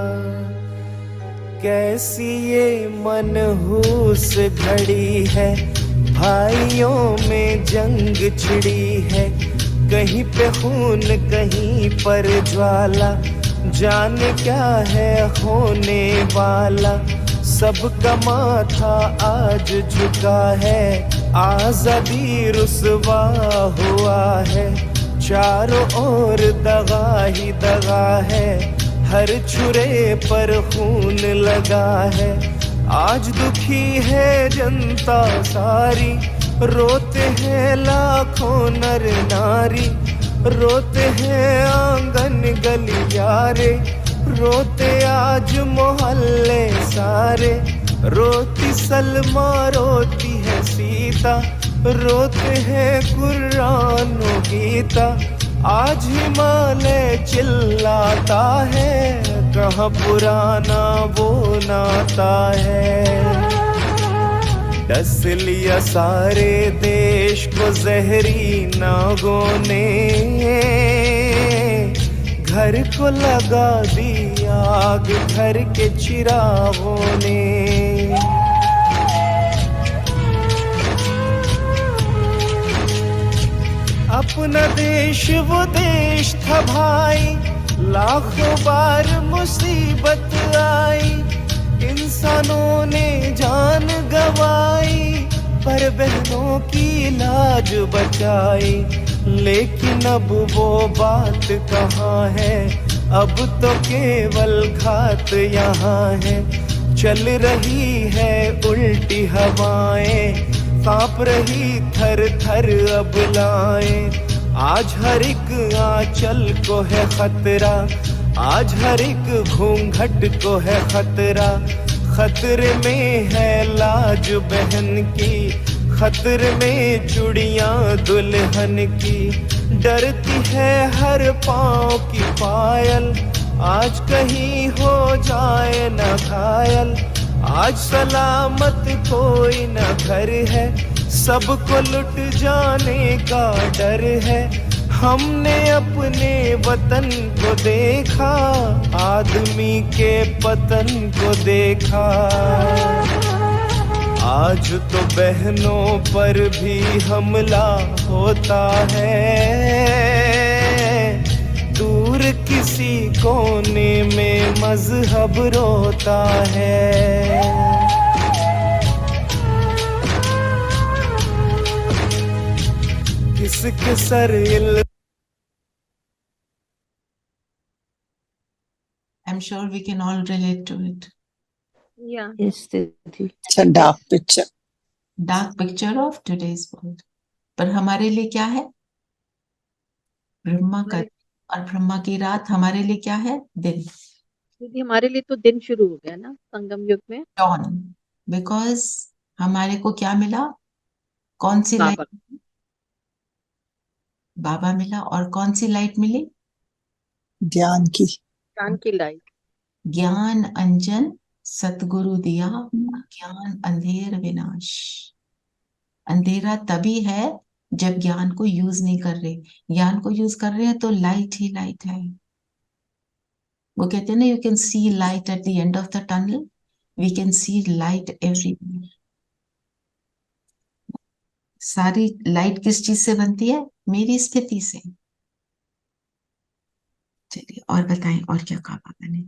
कैसी ये मनहूस घड़ी है, भाइयों में जंग छिड़ी है, कहीं पे खून कहीं पर ज्वाला, जाने क्या है होने वाला। सबका माथा आज झुका है, आजादी रुसवा हुआ है, चारों ओर दगा ही दगा है, हर छुरे पर खून लगा है। आज दुखी है जनता सारी, रोते हैं लाखों नर नारी, रोते हैं आंगन गलियारे, रोते आज मोहल्ले सारे, रोती सलमा रोती है सीता, रोते हैं कुरान और गीता। आज हिमालय चिल्लाता है, कहाँ पुराना वो नाता है। डस लिया सारे देश को जहरी नागों ने, घर को लगा दी आग घर के चिरागों ने। अपना देश वो देश था भाई, लाखों बार मुसीबत आई, इंसानों ने जान गवाई, पर बहनों की लाज बचाई। लेकिन अब वो बात कहाँ है, अब तो केवल घात यहाँ है। चल रही है उल्टी हवाएं, कांप रही थर थर अबलाएं। आज हर एक आंचल को है खतरा, आज हर एक घूंघट को है खतरा। खतरे में है लाज बहन की, खतरे में चूड़ियां दुल्हन की। डरती है हर पाँव की पायल, आज कहीं हो जाए न घायल। आज सलामत कोई न घर है, सबको लुट जाने का डर है। हमने अपने वतन को देखा, आदमी के पतन को देखा। आज तो बहनों पर भी हमला होता है, दूर किसी कोने में मजहब रोता है। किसके sir I'm sure we can all relate to it. Yeah. Yes, it's a dark picture. Dark picture of today's world. पर हमारे लिए क्या है? ब्रह्मा का, और ब्रह्मा की रात हमारे लिए क्या है? दिन। दीदी हमारे लिए तो दिन शुरू हो गया ना संगम युग में। Dawn. Because हमारे को क्या मिला? कौन सी बाबा। लाइट? बाबा मिला। और कौन सी लाइट मिली? ज्ञान की। ज्ञान की लाइट। ज्ञान अंजन सतगुरु दिया, ज्ञान अंधेर विनाश। अंधेरा तभी है जब ज्ञान को यूज नहीं कर रहे। ज्ञान को यूज कर रहे हैं तो लाइट ही लाइट है। वो कहते हैं ना, you can see light at the end of the tunnel, we can see light everywhere. सारी लाइट किस चीज से बनती है? मेरी स्थिति से। चलिए और बताएं, और क्या कहा बाबा ने?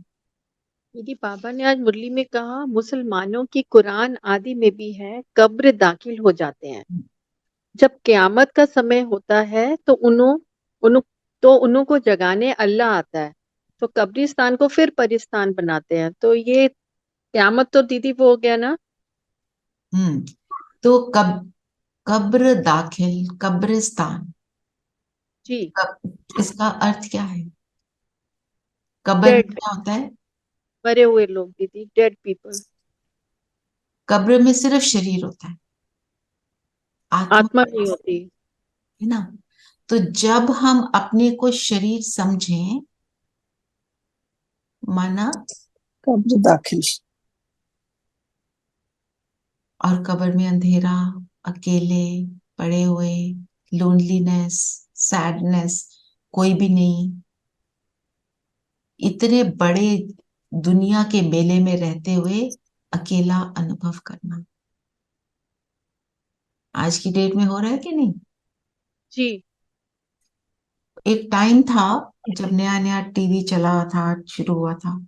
दीदी बाबा ने आज मुरली में कहा, मुसलमानों की कुरान आदि में भी है, कब्र दाखिल हो जाते हैं। जब क़यामत का समय होता है तो उन्हों को जगाने अल्लाह आता है, तो कब्रिस्तान को फिर परिस्तान बनाते हैं। तो ये क़यामत तो दीदी वो हो गया ना। तो कब्र दाखिल, कब्रिस्तान जी। इसका अर्थ क्या है? कब्र में क्या होता है? मरे हुए लोग दीदी, डेड पीपल। कब्र में सिर्फ शरीर होता है, आत्मा नहीं होती है ना। तो जब हम अपने को शरीर समझें, माना कब्र दाखिल, और कब्र में अंधेरा, अकेले पड़े हुए, लोनलीनेस, सैडनेस, कोई भी नहीं, इतने बड़े दुनिया के मेले में रहते हुए अकेला अनुभव करना। आज की डेट में हो रहा है कि नहीं? जी। एक टाइम था जब नया नया टीवी चला था, शुरू हुआ था,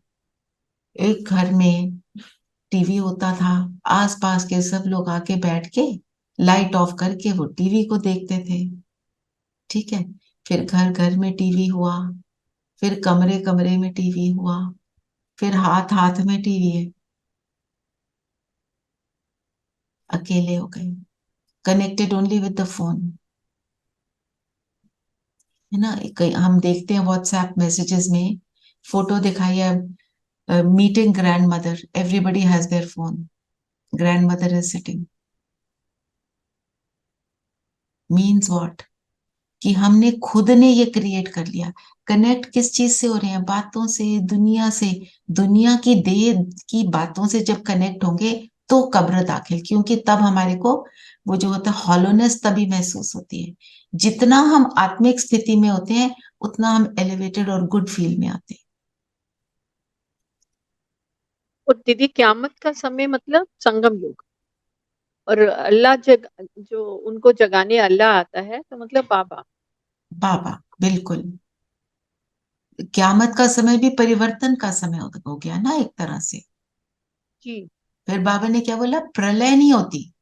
एक घर में टीवी होता था, आसपास के सब लोग आके बैठ के लाइट ऑफ करके वो टीवी को देखते थे। ठीक है, फिर घर घर में टीवी हुआ, फिर कमरे कमरे में टीवी हुआ, फिर हाथ हाथ में टीवी है। अकेले हो गए, connected only with the phone, है ना। हम देखते हैं व्हाट्सएप मैसेजेस में फोटो दिखाई है, meeting grand mother, everybody has their phone, grand mother is sitting. Means what? कि हमने खुद ने ये क्रिएट कर लिया। कनेक्ट किस चीज से हो रहे हैं? बातों से, दुनिया से। दुनिया की देह की बातों से जब कनेक्ट होंगे तो कब्र दाखिल, क्योंकि तब हमारे को वो जो होता है हॉलोनेस तभी महसूस होती है। जितना हम आत्मिक स्थिति में होते हैं उतना हम एलिवेटेड और गुड फील में आते हैं। और दीदी क़यामत का समय मतलब संगम युग, और अल्लाह जो उनको जगाने अल्लाह आता है, तो मतलब बाबा। बाबा, बिल्कुल। क़यामत का समय भी परिवर्तन का समय हो गया ना एक तरह से। जी। फिर बाबा ने क्या बोला? प्रलय नहीं होती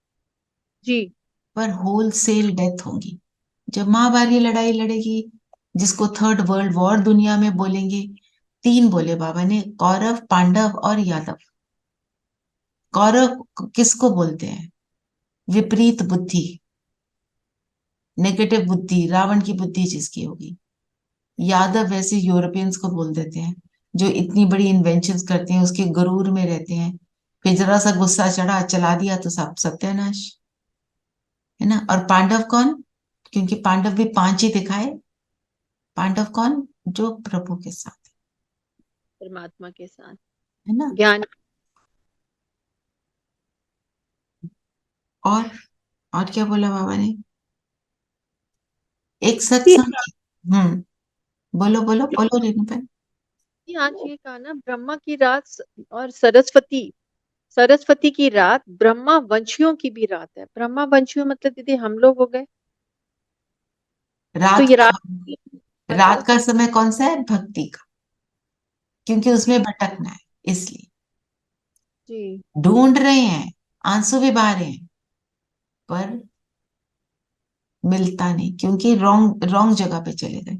जी। पर होलसेल डेथ होगी। जब महाभारत लड़ाई लड़ेगी, जिसको थर्ड वर्ल्ड वॉर दुनिया में बोलेंगे, 3 बोले बाबा ने, कौरव, पांडव और यादव। कौरव किसको बोलते हैं? विपरीत बुद्धि, नेगेटिव बुद्धि, रावण की बुद्धि जिसकी होगी। यादव वैसे यूरोपियंस को बोल देते हैं, जो इतनी बड़ी इन्वेंशंस करते हैं, उसके गुरूर में रहते हैं, फिर जरा सा गुस्सा चढ़ा, चला दिया तो सब सत्यानाश, है ना। और पांडव कौन? क्योंकि पांडव भी 5 ही दिखाए। पांडव कौन? जो प्रभु के साथ, परमात्मा के साथ, है ना। ज्ञान। और क्या बोला बाबा ने? एक जी, सत्संग। बोलो बोलो बोलो रेणु बहन। आज ये कहा ना, ब्रह्मा की रात और सरस्वती की रात ब्रह्मा वंशियों की भी रात है। ब्रह्मा वंशियों मतलब दीदी हम लोग हो गए। तो रात ये का रात रात का समय कौन सा है? भक्ति का, क्योंकि उसमें भटकना है, इसलिए जी। ढूंढ रहे हैं, आंसू भी बहा रहे हैं, पर मिलता नहीं, क्योंकि रॉन्ग जगह पे चले गए।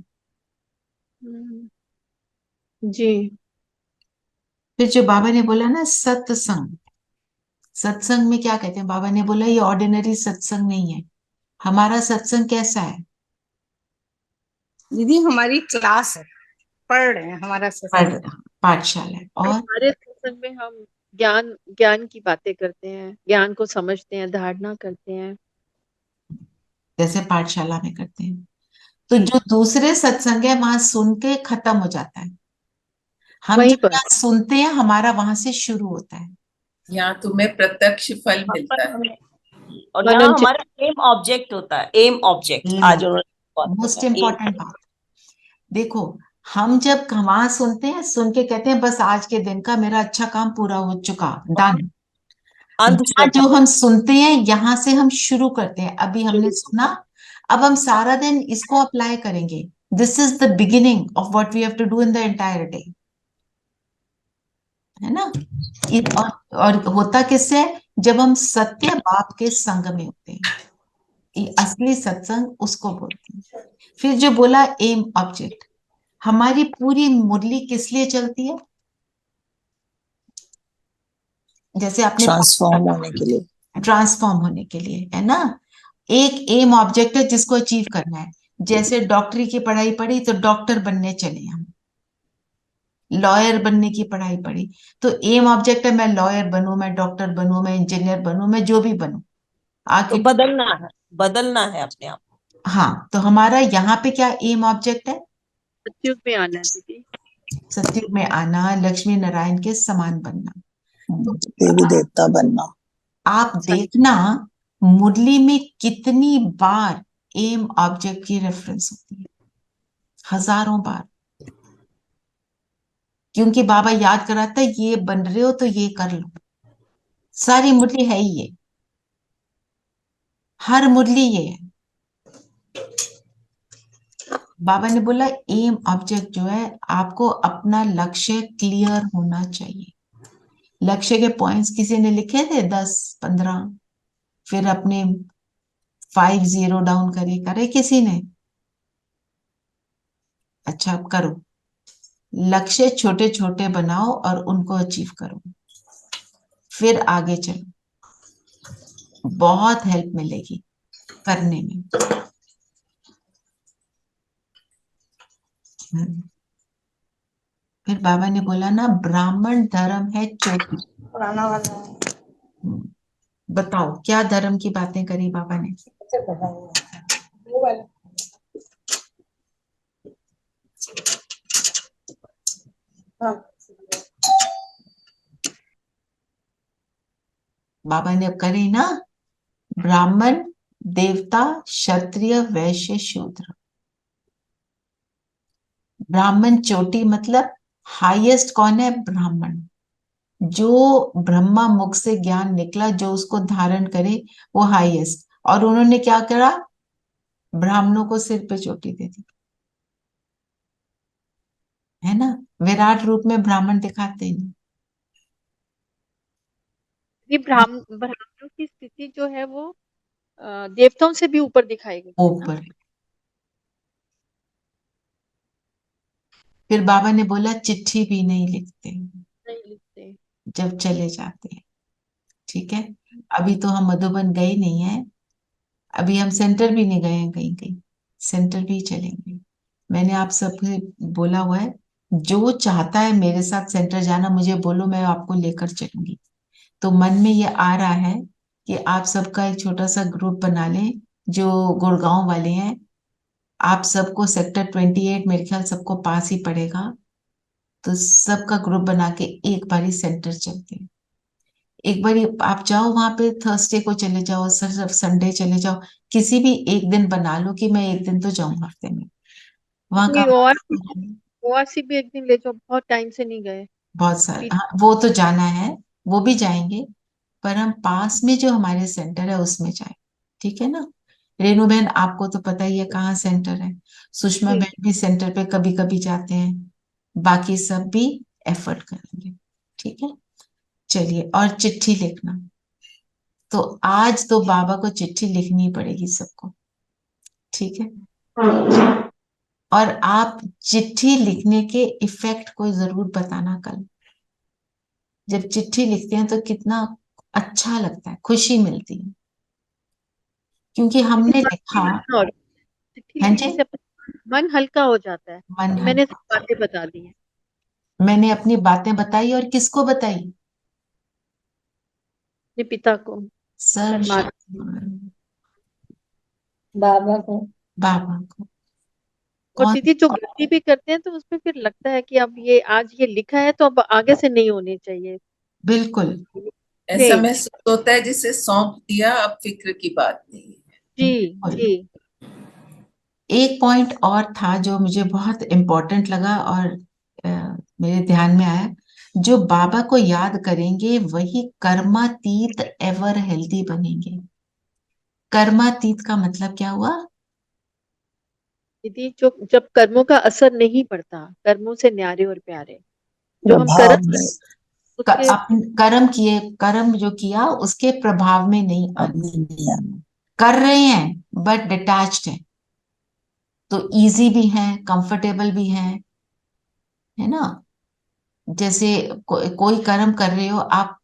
जी। फिर जो बाबा ने बोला ना सत्संग, सत्संग में क्या कहते हैं? बाबा ने बोला ये ऑर्डिनरी सत्संग नहीं है। हमारा सत्संग कैसा है? दीदी हमारी क्लास है, पढ़ रहे हैं, हमारा सत्संग पाठशाला है। और हमारे सत्संग में हम ज्ञान की बातें करते हैं, ज्ञान को समझते हैं, धारणा करते हैं, जैसे पाठशाला में करते हैं। तो जो दूसरे सत्संग है वहां सुन के खत्म हो जाता है। हम वहीं जब पर यहाँ सुनते हैं हमारा वहां से शुरू होता है। यहाँ तुम्हें प्रत्यक्ष फल मिलता है। और यहाँ मनन हमारा एम ऑब्जेक्ट होता है, एम ऑब्जेक्ट। आज उन्होंने मोस्ट इम्पोर्टेंट बात। देखो, हम जब वहां सुनते हैं, सुन के कहते हैं बस आज के दिन का मेरा अच्छा काम पूरा हो चुका, डन। जो हम सुनते हैं यहाँ से हम शुरू करते हैं। अभी हमने सुना, अब हम सारा दिन इसको अप्लाई करेंगे। This is the beginning of what we have to do in the entire day, है ना। और होता किससे? जब हम सत्य बाप के संग में होते हैं। ये असली सत्संग उसको बोलते हैं। फिर जो बोला एम ऑब्जेक्ट, हमारी पूरी मुरली किस लिए चलती है? जैसे आपने ट्रांसफॉर्म होने के लिए, ट्रांसफॉर्म होने के लिए, है ना। एक एम ऑब्जेक्ट है जिसको अचीव करना है। जैसे डॉक्टरी की पढ़ाई पढ़ी तो डॉक्टर बनने चले हम, लॉयर बनने की पढ़ाई पढ़ी तो एम ऑब्जेक्ट है मैं लॉयर बनूं, मैं डॉक्टर बनूं, मैं इंजीनियर बनूं, मैं जो भी बनूं तो आगे। बदलना है अपने आप। हाँ, तो हमारा यहाँ पे क्या एम ऑब्जेक्ट है? सत्युग में आना है दीदी। सत्युग में आना, लक्ष्मी नारायण के समान बनना। देवी देवता बनना। आप देखना मुरली में कितनी बार एम ऑब्जेक्ट की रेफरेंस होती है, हजारों बार। क्योंकि बाबा याद कराता है ये बन रहे हो तो ये कर लो। सारी मुरली है ही ये, हर मुरली ये है। बाबा ने बोला एम ऑब्जेक्ट जो है, आपको अपना लक्ष्य क्लियर होना चाहिए। लक्ष्य के पॉइंट्स किसी ने लिखे थे 10-15, फिर अपने 5 0 डाउन करे किसी ने? अच्छा, अब करो, लक्ष्य छोटे छोटे बनाओ और उनको अचीव करो, फिर आगे चलो, बहुत हेल्प मिलेगी करने में। फिर बाबा ने बोला ना, ब्राह्मण धर्म है चोटी। पुराना वाला है। बताओ क्या धर्म की बातें करी बाबा ने? अच्छा पता है वो वाला। हाँ, बाबा ने करी ना, ब्राह्मण, देवता, क्षत्रिय, वैश्य, शूद्र। ब्राह्मण चोटी मतलब हाईएस्ट कौन है? ब्राह्मण। जो ब्रह्मा मुख से ज्ञान निकला, जो उसको धारण करे, वो हाईएस्ट। और उन्होंने क्या करा? ब्राह्मणों को सिर पे चोटी दे दी, है ना? विराट रूप में ब्राह्मण दिखाते ही नहीं। ये ब्राह्मणों की स्थिति जो है वो देवताओं से भी ऊपर दिखाई गई है ना? ऊपर। फिर बाबा ने बोला चिट्ठी भी नहीं लिखते नहीं लिखते। जब चले जाते हैं, ठीक है? अभी तो हम मधुबन गए नहीं है, अभी हम सेंटर भी नहीं गए हैं, कहीं कहीं सेंटर भी चलेंगे। मैंने आप सबसे बोला हुआ है, जो चाहता है मेरे साथ सेंटर जाना, मुझे बोलो, मैं आपको लेकर चलूंगी। तो मन में ये आ रहा है कि आप सबका एक छोटा सा ग्रुप बना लें, जो गुड़गांव वाले हैं। आप सबको सेक्टर 28 मेरे ख्याल सबको पास ही पड़ेगा, तो सबका ग्रुप बना के एक बारी सेंटर चलते हैं। एक बारी आप जाओ वहां पे, थर्सडे को चले जाओ, संडे चले जाओ, किसी भी एक दिन बना लो कि मैं एक दिन तो जाऊं हफ्ते में वहां का। ओआरसी भी एक दिन ले जाओ, बहुत टाइम से नहीं गए। बहुत सारे, हाँ, वो तो जाना है, वो भी जाएंगे, पर हम पास में जो हमारे सेंटर है उसमें जाए, ठीक है ना? रेणु बहन, आपको तो पता ही है कहाँ सेंटर है। सुषमा बहन भी सेंटर पे कभी कभी जाते हैं, बाकी सब भी एफर्ट करेंगे, ठीक है? चलिए, और चिट्ठी लिखना, तो आज तो बाबा को चिट्ठी लिखनी पड़ेगी सबको, ठीक है? और आप चिट्ठी लिखने के इफेक्ट को जरूर बताना कल। जब चिट्ठी लिखते हैं तो कितना अच्छा लगता है, खुशी मिलती है, क्योंकि हमने लिखा। चिट्ठी हाँ लिखने जी, से मन हल्का हो जाता है। मन कि मैंने सब हल्का। बातें बता दी हैं। मैंने अपनी बातें बताई, और किसको बताई? अपने पिता को, सर्व परमात्मा, बाबा को। बाबा को। और कौन? दीदी जो गलती भी करते हैं तो उसमें फिर लगता है कि अब ये आज ये लिखा है तो अब आगे से नहीं होनी चाहिए। बिल्कुल। ऐसा महसूस होता है जिसे सौंप दिया, अब फिक्र की बात नहीं है। जी जी। एक पॉइंट और था जो मुझे बहुत इम्पोर्टेंट लगा और मेरे ध्यान में आया, जो बाबा को याद करेंगे वही कर्मातीत एवर हेल्दी बनेंगे। कर्मातीत का मतलब क्या हुआ? दीदी जो जब कर्मों का असर नहीं पड़ता, कर्मों से न्यारे और प्यारे, जो हम कर्म उसके कर्म किए, कर्म जो किया उसके प्रभाव में नहीं आना। कर रहे हैं बट डिटैच्ड है, तो इजी भी है, कंफर्टेबल भी है ना? जैसे कोई कर्म कर रहे हो आप,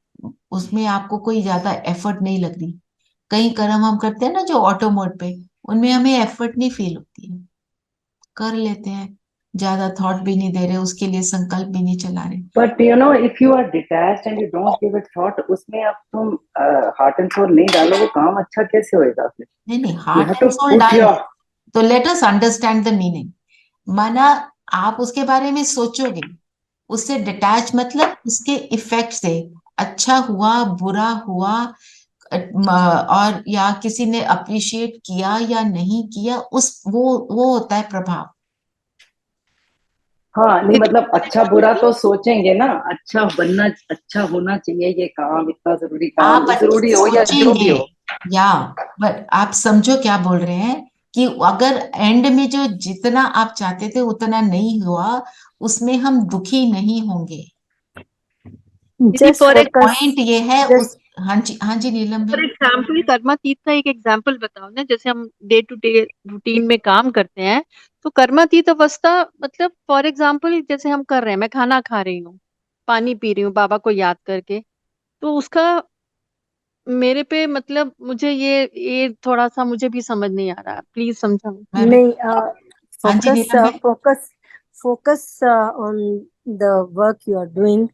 उसमें आपको कोई ज्यादा एफर्ट नहीं लग रही। कई कर्म हम करते हैं ना जो ऑटो मोड पे, उनमें हमें एफर्ट नहीं फील होती है, कर लेते हैं, ज्यादा थॉट भी नहीं दे रहे, उसके लिए संकल्प भी नहीं चला रहे। But if you are detached and you don't give it thought, उसमें अब तुम हार्ट एंड सोल नहीं डालोगे, काम अच्छा कैसे होएगा फिर? नहीं, हार्ट एंड सोल डालो, तो let us understand the meaning. माना आप उसके बारे में सोचोगे, उससे डिटैच मतलब उसके इफेक्ट से, अच्छा हुआ बुरा हुआ, और या किसी ने अप्रिशिएट किया या नहीं किया, उस वो होता है प्रभाव। हाँ नहीं मतलब अच्छा बुरा तो सोचेंगे ना, अच्छा बनना, अच्छा होना चाहिए ये काम, इतना जरूरी काम, आप जरूरी हो या जो भी सोचेंगे, हो। या बट आप समझो क्या बोल रहे हैं कि अगर एंड में जो जितना आप चाहते थे उतना नहीं हुआ, उसमें हम दुखी नहीं होंगे। दीदी जस्ट फॉर फोकस, पॉइंट ये है जस्ट उस, हाँ जी नीलम फॉर भाई। एग्जाम्पल कर्मातीत का एक एग्जाम्पल बताओ ना, जैसे हम डे टू डे रूटीन में काम करते हैं, तो कर्मातीत अवस्था मतलब फॉर एग्जाम्पल जैसे हम कर रहे हैं, मैं खाना खा रही हूँ, पानी पी रही हूँ बाबा को याद करके, तो उसका मेरे पे मतलब मुझे ये थोड़ा सा मुझे भी समझ नहीं आ रहा, प्लीज समझाओ। मैं भी, नहीं, हाँ जी फोकस नीलम भाई। Focus focus on the work you are doing.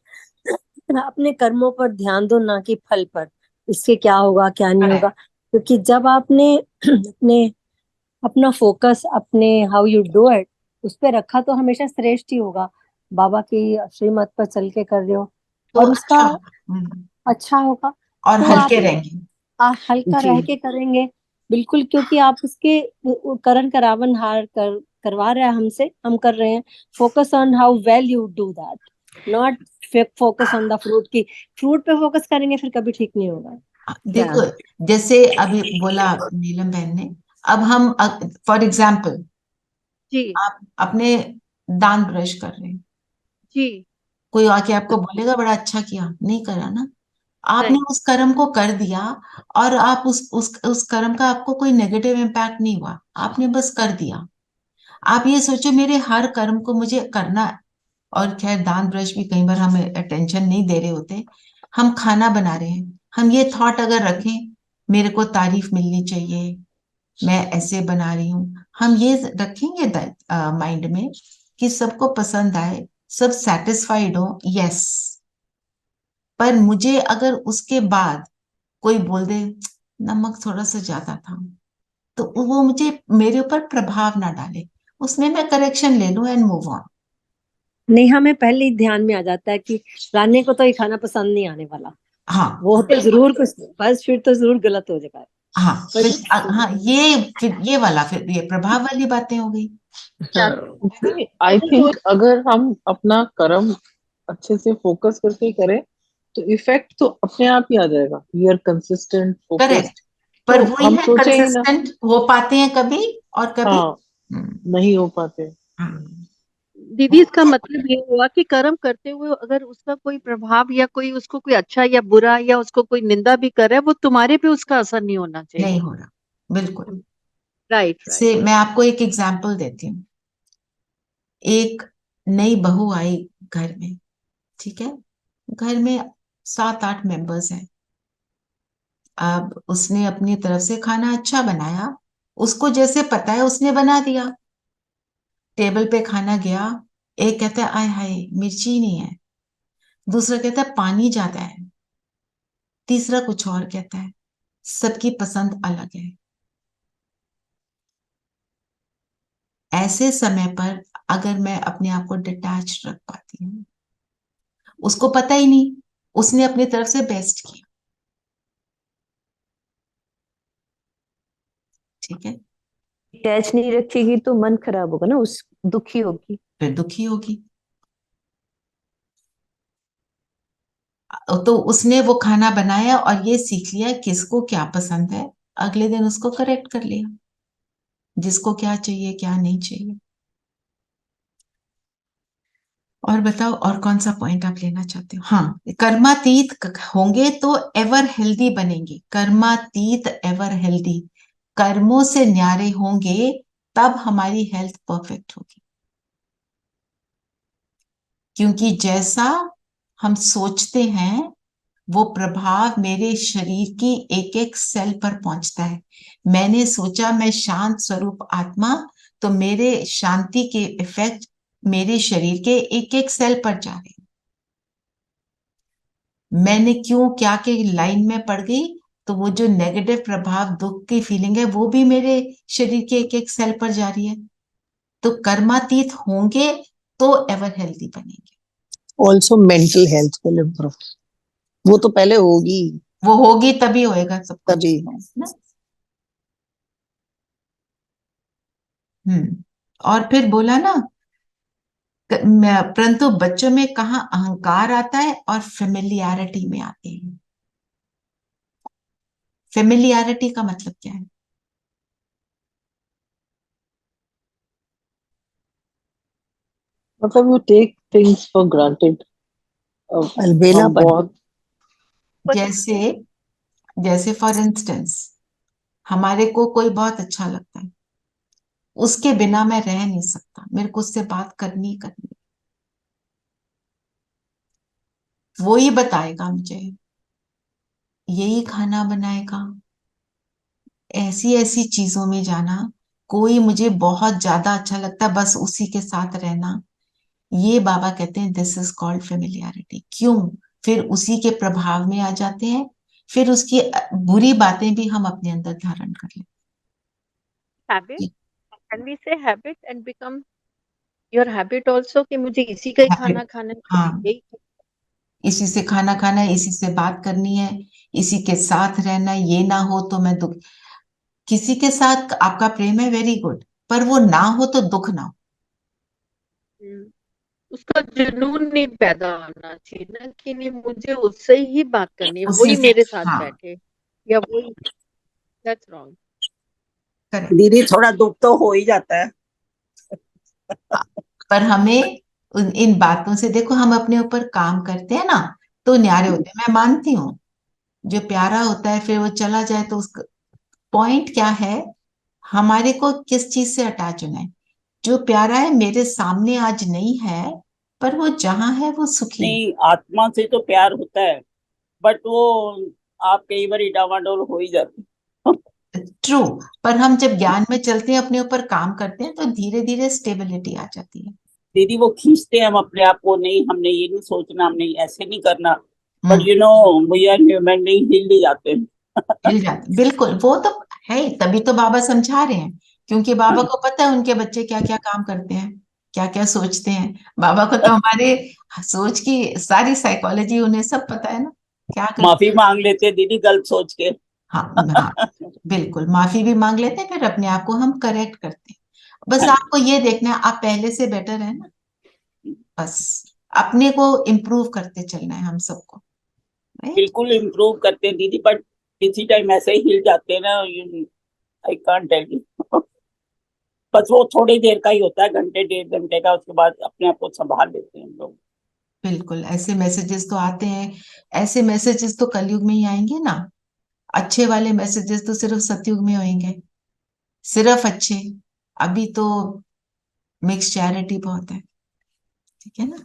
अपने कर्मों पर ध्यान दो, ना कि फल पर, इससे क्या होगा क्या नहीं होगा। करेक्ट। क्योंकि जब आपने अपने अपना फोकस अपने हाउ यू डू इट उस पे रखा, तो हमेशा श्रेष्ठ ही होगा। बाबा की श्रीमत पर चल के कर रहे हो तो और उसका अच्छा, अच्छा होगा। और तो आप हल्के रहेंगे। हल्का जी, रह के करेंगे, बिल्कुल, क्योंकि आप उसके करण करावन हार करवा रहे हैं हमसे, हम कर रहे हैं। Focus on how well you do that, not focus on the fruit की। फ्रूट पे फोकस करेंगे फिर कभी ठीक नहीं होगा। या देखो जैसे अभी बोला नीलम बहन ने, अब हम फॉर एग्जाम्पल जी आप अपने दांत ब्रश कर रहे हैं, जी कोई आके आपको बोलेगा बड़ा अच्छा किया, नहीं करा ना, आपने नहीं उस कर्म को कर दिया, और आप उस कर्म का आपको कोई नेगेटिव इम्पैक्ट नहीं हुआ, आपने बस कर दिया। आप ये सोचो मेरे हर कर्म को मुझे करना है। और खैर दांत ब्रश भी कई बार हम अटेंशन नहीं दे रहे होते, हम खाना बना रहे हैं, हम ये थॉट अगर रखें मेरे को तारीफ मिलनी चाहिए, मैं ऐसे बना रही हूँ, हम ये रखेंगे माइंड में कि सबको पसंद आए, सब सेटिस्फाइड हो, यस। पर मुझे अगर उसके बाद कोई बोल दे नमक थोड़ा सा ज्यादा था, तो वो मुझे मेरे ऊपर प्रभाव ना डाले, उसमें मैं करेक्शन ले लूं एंड मूव ऑन। नहीं, हमें पहले ही ध्यान में आ जाता है कि रानी को तो ये खाना पसंद नहीं आने वाला, हाँ वो तो जरूर कुछ, बस फिर तो जरूर गलत हो जाएगा। हाँ फिर हाँ बस ये वाला फिर ये प्रभाव वाली बातें हो गई। हाँ, आई थिंक अगर हम अपना कर्म अच्छे से फोकस करके करें तो इफेक्ट तो अपने आप ही आ जाएगा, we are consistent focused, correct. पर तो वही हम है, सोचे ही ना। कंसिस्टेंट हो पाते हैं कभी और कभी हाँ नहीं हो पाते। दीदी इसका मतलब ये हुआ कि कर्म करते हुए अगर उसका कोई प्रभाव या कोई उसको कोई अच्छा या बुरा या उसको कोई निंदा भी करे, वो तुम्हारे पे उसका असर नहीं होना नहीं चाहिए। हो रहा, बिल्कुल। राइट से राइट। मैं आपको एक एग्जांपल देती हूँ। एक नई बहू आई घर में, ठीक है, घर में 7-8 मेंबर्स हैं। अब उसने अपनी तरफ से खाना अच्छा बनाया, उसको जैसे पता है उसने बना दिया, टेबल पे खाना गया, एक कहता है आय हाय मिर्ची नहीं है, दूसरा कहता है पानी ज्यादा है, तीसरा कुछ और कहता है। सबकी पसंद अलग है। ऐसे समय पर अगर मैं अपने आप को डिटैच रख पाती हूँ, उसको पता ही नहीं, उसने अपनी तरफ से बेस्ट किया, ठीक है, अटैच नहीं रखेगी तो मन खराब होगा ना, उस दुखी होगी। फिर दुखी होगी। तो उसने वो खाना बनाया और ये सीख लिया किसको क्या पसंद है, अगले दिन उसको करेक्ट कर लिया, जिसको क्या चाहिए क्या नहीं चाहिए। और बताओ और कौन सा पॉइंट आप लेना चाहते हो? हाँ, कर्मातीत होंगे तो एवर हेल्दी बनेंगे, कर्मातीत एवर हेल्दी, कर्मों से न्यारे होंगे तब हमारी हेल्थ परफेक्ट होगी। क्योंकि जैसा हम सोचते हैं वो प्रभाव मेरे शरीर की एक एक सेल पर पहुंचता है। मैंने सोचा मैं शांत स्वरूप आत्मा, तो मेरे शांति के इफेक्ट मेरे शरीर के एक एक सेल पर जा रहे हैं। मैंने क्यों क्या के लाइन में पड़ गई, तो वो जो नेगेटिव प्रभाव दुख की फीलिंग है वो भी मेरे शरीर के एक एक सेल पर जा रही है। तो कर्मातीत होंगे तो एवर हेल्दी बनेंगे। Also mental health will improve, वो तो पहले होगी, वो होगी तभी होएगा सब कुछ तभी। ना। और फिर बोला ना परंतु बच्चों में कहाँ अहंकार आता है और फेमिलियरिटी में आते हैं। फेमिलियरिटी का मतलब क्या है? मतलब you take things for granted. हम अलबेलापन। बहुत जैसे जैसे फॉर इंस्टेंस हमारे को कोई बहुत अच्छा लगता है, उसके बिना मैं रह नहीं सकता, मेरे को उससे बात करनी ही करनी, वो ही बताएगा मुझे, यही खाना बनाएगा, ऐसी ऐसी चीजों में जाना, कोई मुझे बहुत ज्यादा अच्छा लगता है बस उसी के साथ रहना। ये बाबा कहते हैं दिस इज कॉल्ड फेमिलियरिटी। क्यों? फिर उसी के प्रभाव में आ जाते हैं, फिर उसकी बुरी बातें भी हम अपने अंदर धारण कर लेते हैबिट, कैन वी से habit and become your habit also कि मुझे इसी का ही खाना हैं। खाना है, हाँ, यही इसी से खाना खाना है, इसी से बात करनी है, इसी के साथ रहना है, ये ना हो तो मैं दुख। किसी के साथ आपका प्रेम है, वेरी गुड, पर वो ना हो तो दुख ना हो। उसका जुनून नहीं पैदा होना चाहिए ना कि नहीं मुझे उससे ही बात करनी है, उसी वही से, मेरे साथ हाँ, बैठे या वही। That's wrong. करेक्ट। दीदी थोड़ा दुख तो हो ही जाता है। पर हमें इन बातों से, देखो हम अपने ऊपर काम करते हैं ना तो न्यारे होते हैं, मैं मानती हूँ। जो प्यारा होता है फिर वो चला जाए तो उसका पॉइंट क्या है, हमारे को किस चीज से अटैच होना है। जो प्यारा है मेरे सामने आज नहीं है, पर वो जहां है वो सुखी है। नहीं, आत्मा से तो प्यार होता है, बट वो आप कई बार डावाडोल हो ही जाते हो। ट्रू। पर हम जब ज्ञान में चलते हैं, अपने ऊपर काम करते हैं, तो धीरे धीरे स्टेबिलिटी आ जाती है। दीदी वो खींचते हैं हम अपने आप को, नहीं हमने ये नहीं सोचना, हमने ऐसे नहीं करना, but hmm, you know we are human, नहीं हिल ही जाते हैं। हिल जाते, बिल्कुल, वो तो है ही, तभी तो बाबा समझा रहे हैं, क्योंकि बाबा को पता है उनके बच्चे क्या क्या काम करते हैं, क्या क्या सोचते हैं। बाबा को तो हमारे सोच की सारी साइकोलॉजी उन्हें सब पता है ना, क्या करते माफी हैं। मांग लेते हैं दीदी गलत सोच के। हाँ, हाँ, बिल्कुल, माफी भी मांग लेते हैं, फिर अपने आप को हम करेक्ट करते हैं। बस आपको ये देखना है आप पहले से बेटर है ना, बस अपने को इम्प्रूव करते चलना है हम सबको, राइट। बिल्कुल इम्प्रूव करते हैं दीदी, बट किसी टाइम ऐसे ही हिल जाते हैं ना, आई कांट टेल यू। बस वो थोड़ी देर का ही होता है, घंटे 1.5 घंटे का, उसके बाद अपने आप को संभाल लेते हैं हम लोग। बिल्कुल, ऐसे मैसेजेस तो आते हैं, ऐसे मैसेजेस तो कलयुग में ही आएंगे ना। अच्छे वाले मैसेजेस तो सिर्फ सतयुग में होंगे, सिर्फ अच्छे। अभी तो मिक्स चैरिटी बहुत है, ठीक है ना।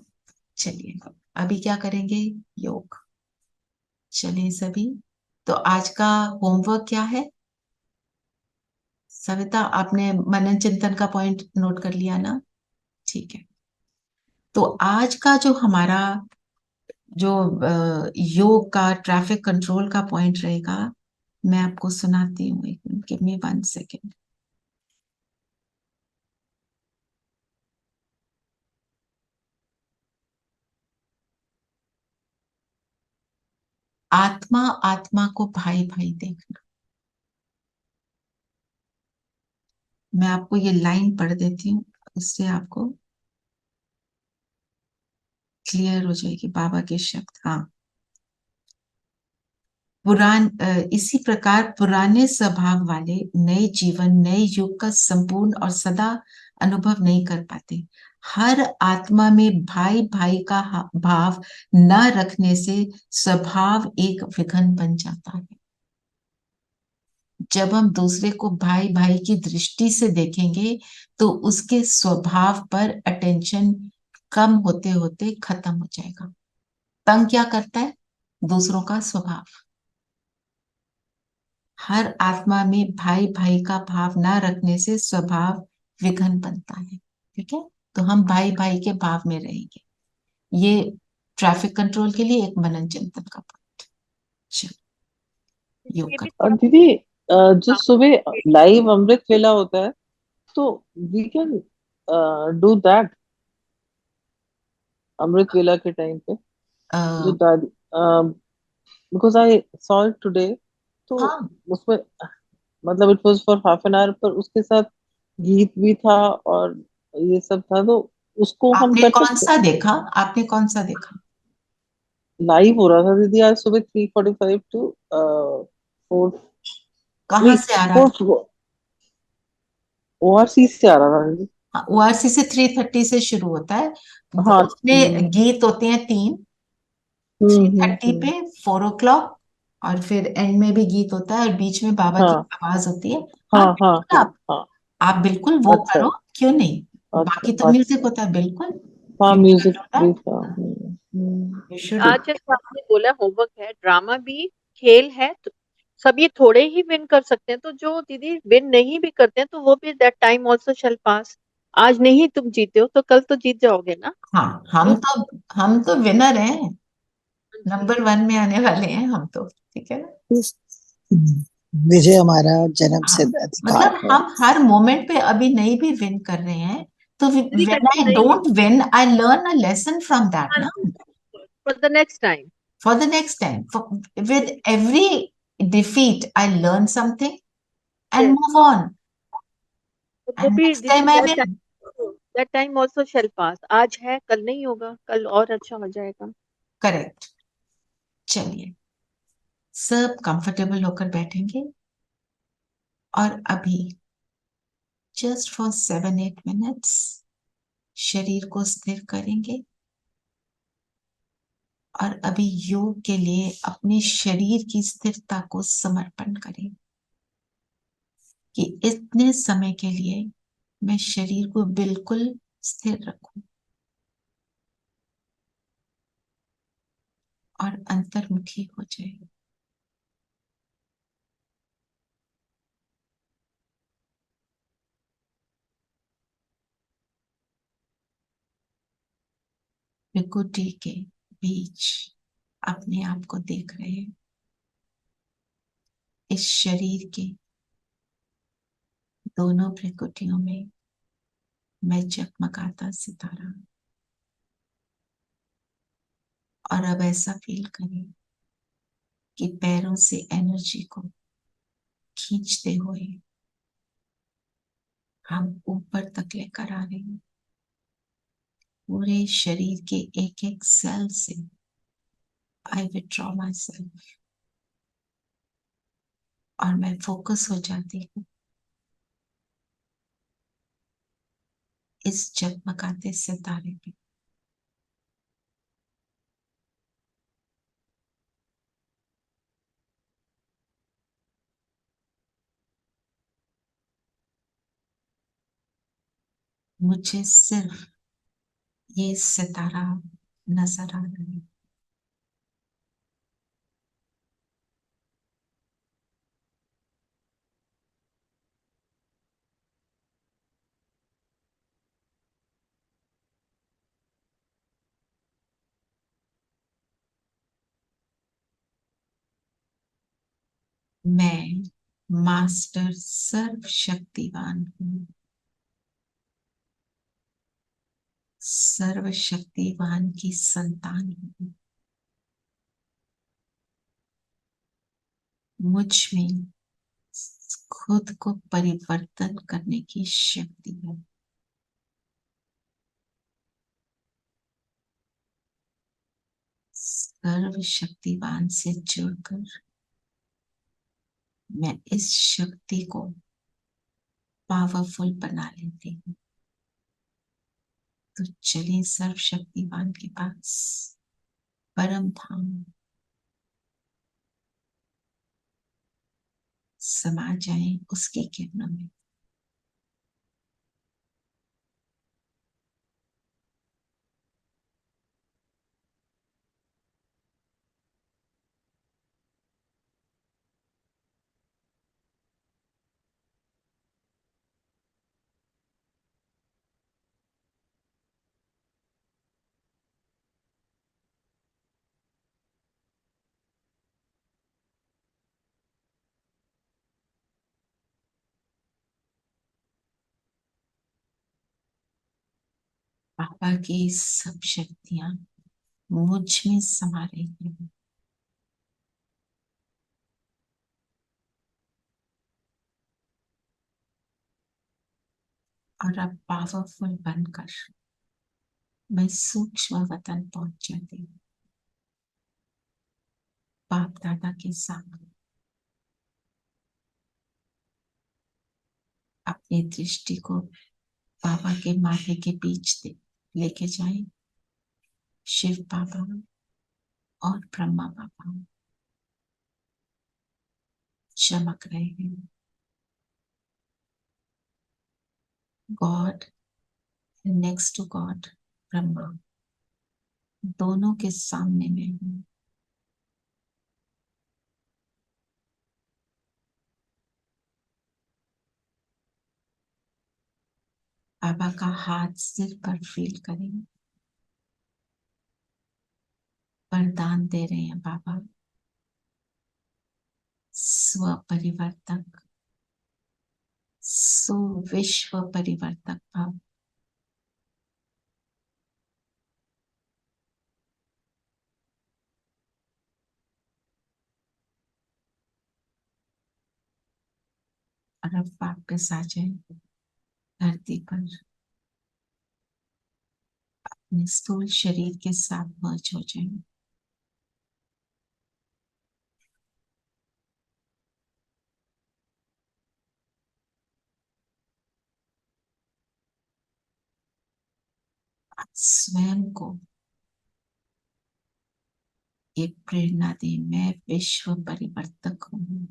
चलिए, अभी क्या करेंगे? योग। चलिए सभी, तो आज का होमवर्क क्या है? सविता, आपने मनन चिंतन का पॉइंट नोट कर लिया ना? ठीक है। तो आज का जो हमारा जो योग का ट्रैफिक कंट्रोल का पॉइंट रहेगा, मैं आपको सुनाती हूँ, एक मिनट, गिव मी 1 सेकेंड। आत्मा आत्मा को भाई भाई देखना। मैं आपको ये लाइन पढ़ देती हूँ, उससे आपको क्लियर हो जाएगी बाबा के शब्द। हाँ, इसी प्रकार पुराने स्वभाव वाले नए जीवन, नए युग का संपूर्ण और सदा अनुभव नहीं कर पाते। हर आत्मा में भाई भाई का भाव न रखने से स्वभाव एक विघन बन जाता है। जब हम दूसरे को भाई भाई की दृष्टि से देखेंगे तो उसके स्वभाव पर अटेंशन कम होते होते खत्म हो जाएगा। तंग क्या करता है? दूसरों का स्वभाव। हर आत्मा में भाई भाई का भाव ना रखने से स्वभाव विघन बनता है, ठीक है। तो हम भाई भाई के भाव में रहेंगे। ये ट्रैफिक कंट्रोल के लिए एक मनन चिंतन का पॉइंट। चलो, योग ये कर। भी और थोड़ा दीदी जो सुबह लाइव अमृत वेला होता है, तो वी कैन डू दैट अमृत वेला के टाइम पे, जो दादी, because I saw it today, तो हाँ, उसमें मतलब it was for half an hour, पर उसके साथ गीत भी था और ये सब था, तो उसको हम आपने कर कौन सकते सा हैं। देखा? आपने कौन सा देखा? लाइव हो रहा था दीदी आज सुबह 3:45 टू 4, कहाँ नहीं से आ रहा था? 4 ORC से आ रहा था दीदी। ORC से 3:30 से शुरू होता है। हाँ। उसमें गीत होते हैं 3, 3:30 हम्म। पे, 4 o'clock, और फिर एंड में भी गीत होता है, और बीच में बाबा की हाँ आवाज होती है। हाँ हाँ हाँ बिल्कुल, हाँ आप हाँ। आप बिल्कुल वो अच्छा करो, क्यों नहीं? अच्छा बाकी तो म्यूजिक अच्छा। होता है, बिल्कुल। हाँ यू शुड म्यूजिक डू भी दैट, था। You should. आज जैसे आपने बोला होमवर्क है, ड्रामा भी, खेल है, तो सब ये थोड़े ही विन कर सकते हैं, तो जो दीदी विन नहीं भी करते हैं तो वो भी that time also shall pass. आज नहीं तुम जीते हो तो कल तो जीत जाओगे ना। हाँ, हम तो विनर हैं, नंबर 1 में आने वाले हैं हम तो, ठीक है ना? विजय हमारा जन्म हाँ, सिद्ध अधिकार मतलब है। हम हर मोमेंट पे अभी नहीं भी विन कर रहे हैं, तो दीदी व्हेन कभी आई नहीं don't win I learn a lesson from that ना, for the next time. for the next time. With every defeat, I learn something and yes, move on. वो And भी next दीदी time I win. That time also shall pass. आज है कल नहीं होगा, कल और अच्छा हो जाएगा। Correct. चलिए, सब कंफर्टेबल होकर बैठेंगे, और अभी जस्ट फॉर 7-8 मिनट्स शरीर को स्थिर करेंगे, और अभी योग के लिए अपने शरीर की स्थिरता को समर्पण करें, कि इतने समय के लिए मैं शरीर को बिल्कुल स्थिर रखूं और अंतर्मुखी हो जाए। भृकुटी के बीच अपने आप को देख रहे हैं, इस शरीर के दोनों भृकुटियों में मैं जगमगाता सितारा। और अब ऐसा फील करें कि पैरों से एनर्जी को खींचते हुए हम ऊपर तक लेकर आ रहे हैं, पूरे शरीर के एक एक सेल से आई विथड्रॉ माई सेल्फ, और मैं फोकस हो जाती हूँ इस जगमगाते सितारे पे। मुझे सिर्फ ये सितारा नजर आ रहा है। मैं मास्टर सर्वशक्तिवान हूँ, सर्वशक्तिवान की संतान हूँ। मुझ में खुद को परिवर्तन करने की शक्ति है। सर्वशक्तिवान से जुड़कर मैं इस शक्ति को पावरफुल बना लेती हूँ। तो चलिए सर्वशक्तिवान के पास, परम धाम, समा जाएं उसकी किरणों में। बाबा की सब शक्तियां मुझ में समा रही हैं, और अब पावरफुल बनकर मैं सूक्ष्म वतन पहुंच जाती हूँ, बाप दादा के सामने। अपनी दृष्टि को बाबा के माथे के बीच लेके जाए। शिव बाबा और ब्रह्मा बाबा चमक रहे हैं। God next to God Brahma दोनों के सामने में हूँ। बाबा का हाथ सिर पर फील करें। वरदान दे रहे हैं बाबा, स्व परिवर्तक, सुविश्व परिवर्तक भाव। और अब वापस आ जाए धरती पर, अपने स्थूल शरीर के साथ मर्ज हो जाए। स्वयं को ये प्रेरणा दे, मैं विश्व परिवर्तक हूँ।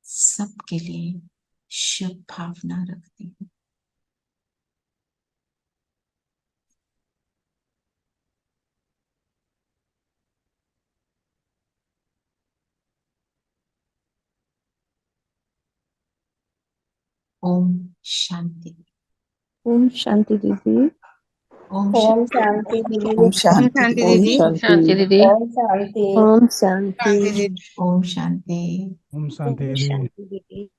सबके लिए शुभ भावना रखती हूँ। ओम शांति। ओम शांति दीदी। ओम ओम शांति। शांति दीदी। ओम शांति शांति ओम दीदी। शांति दीदी। ओम शांति। ओम शांति। शांति दीदी। ओम शांति। ओम शांति ओम दीदी। शांति दीदी।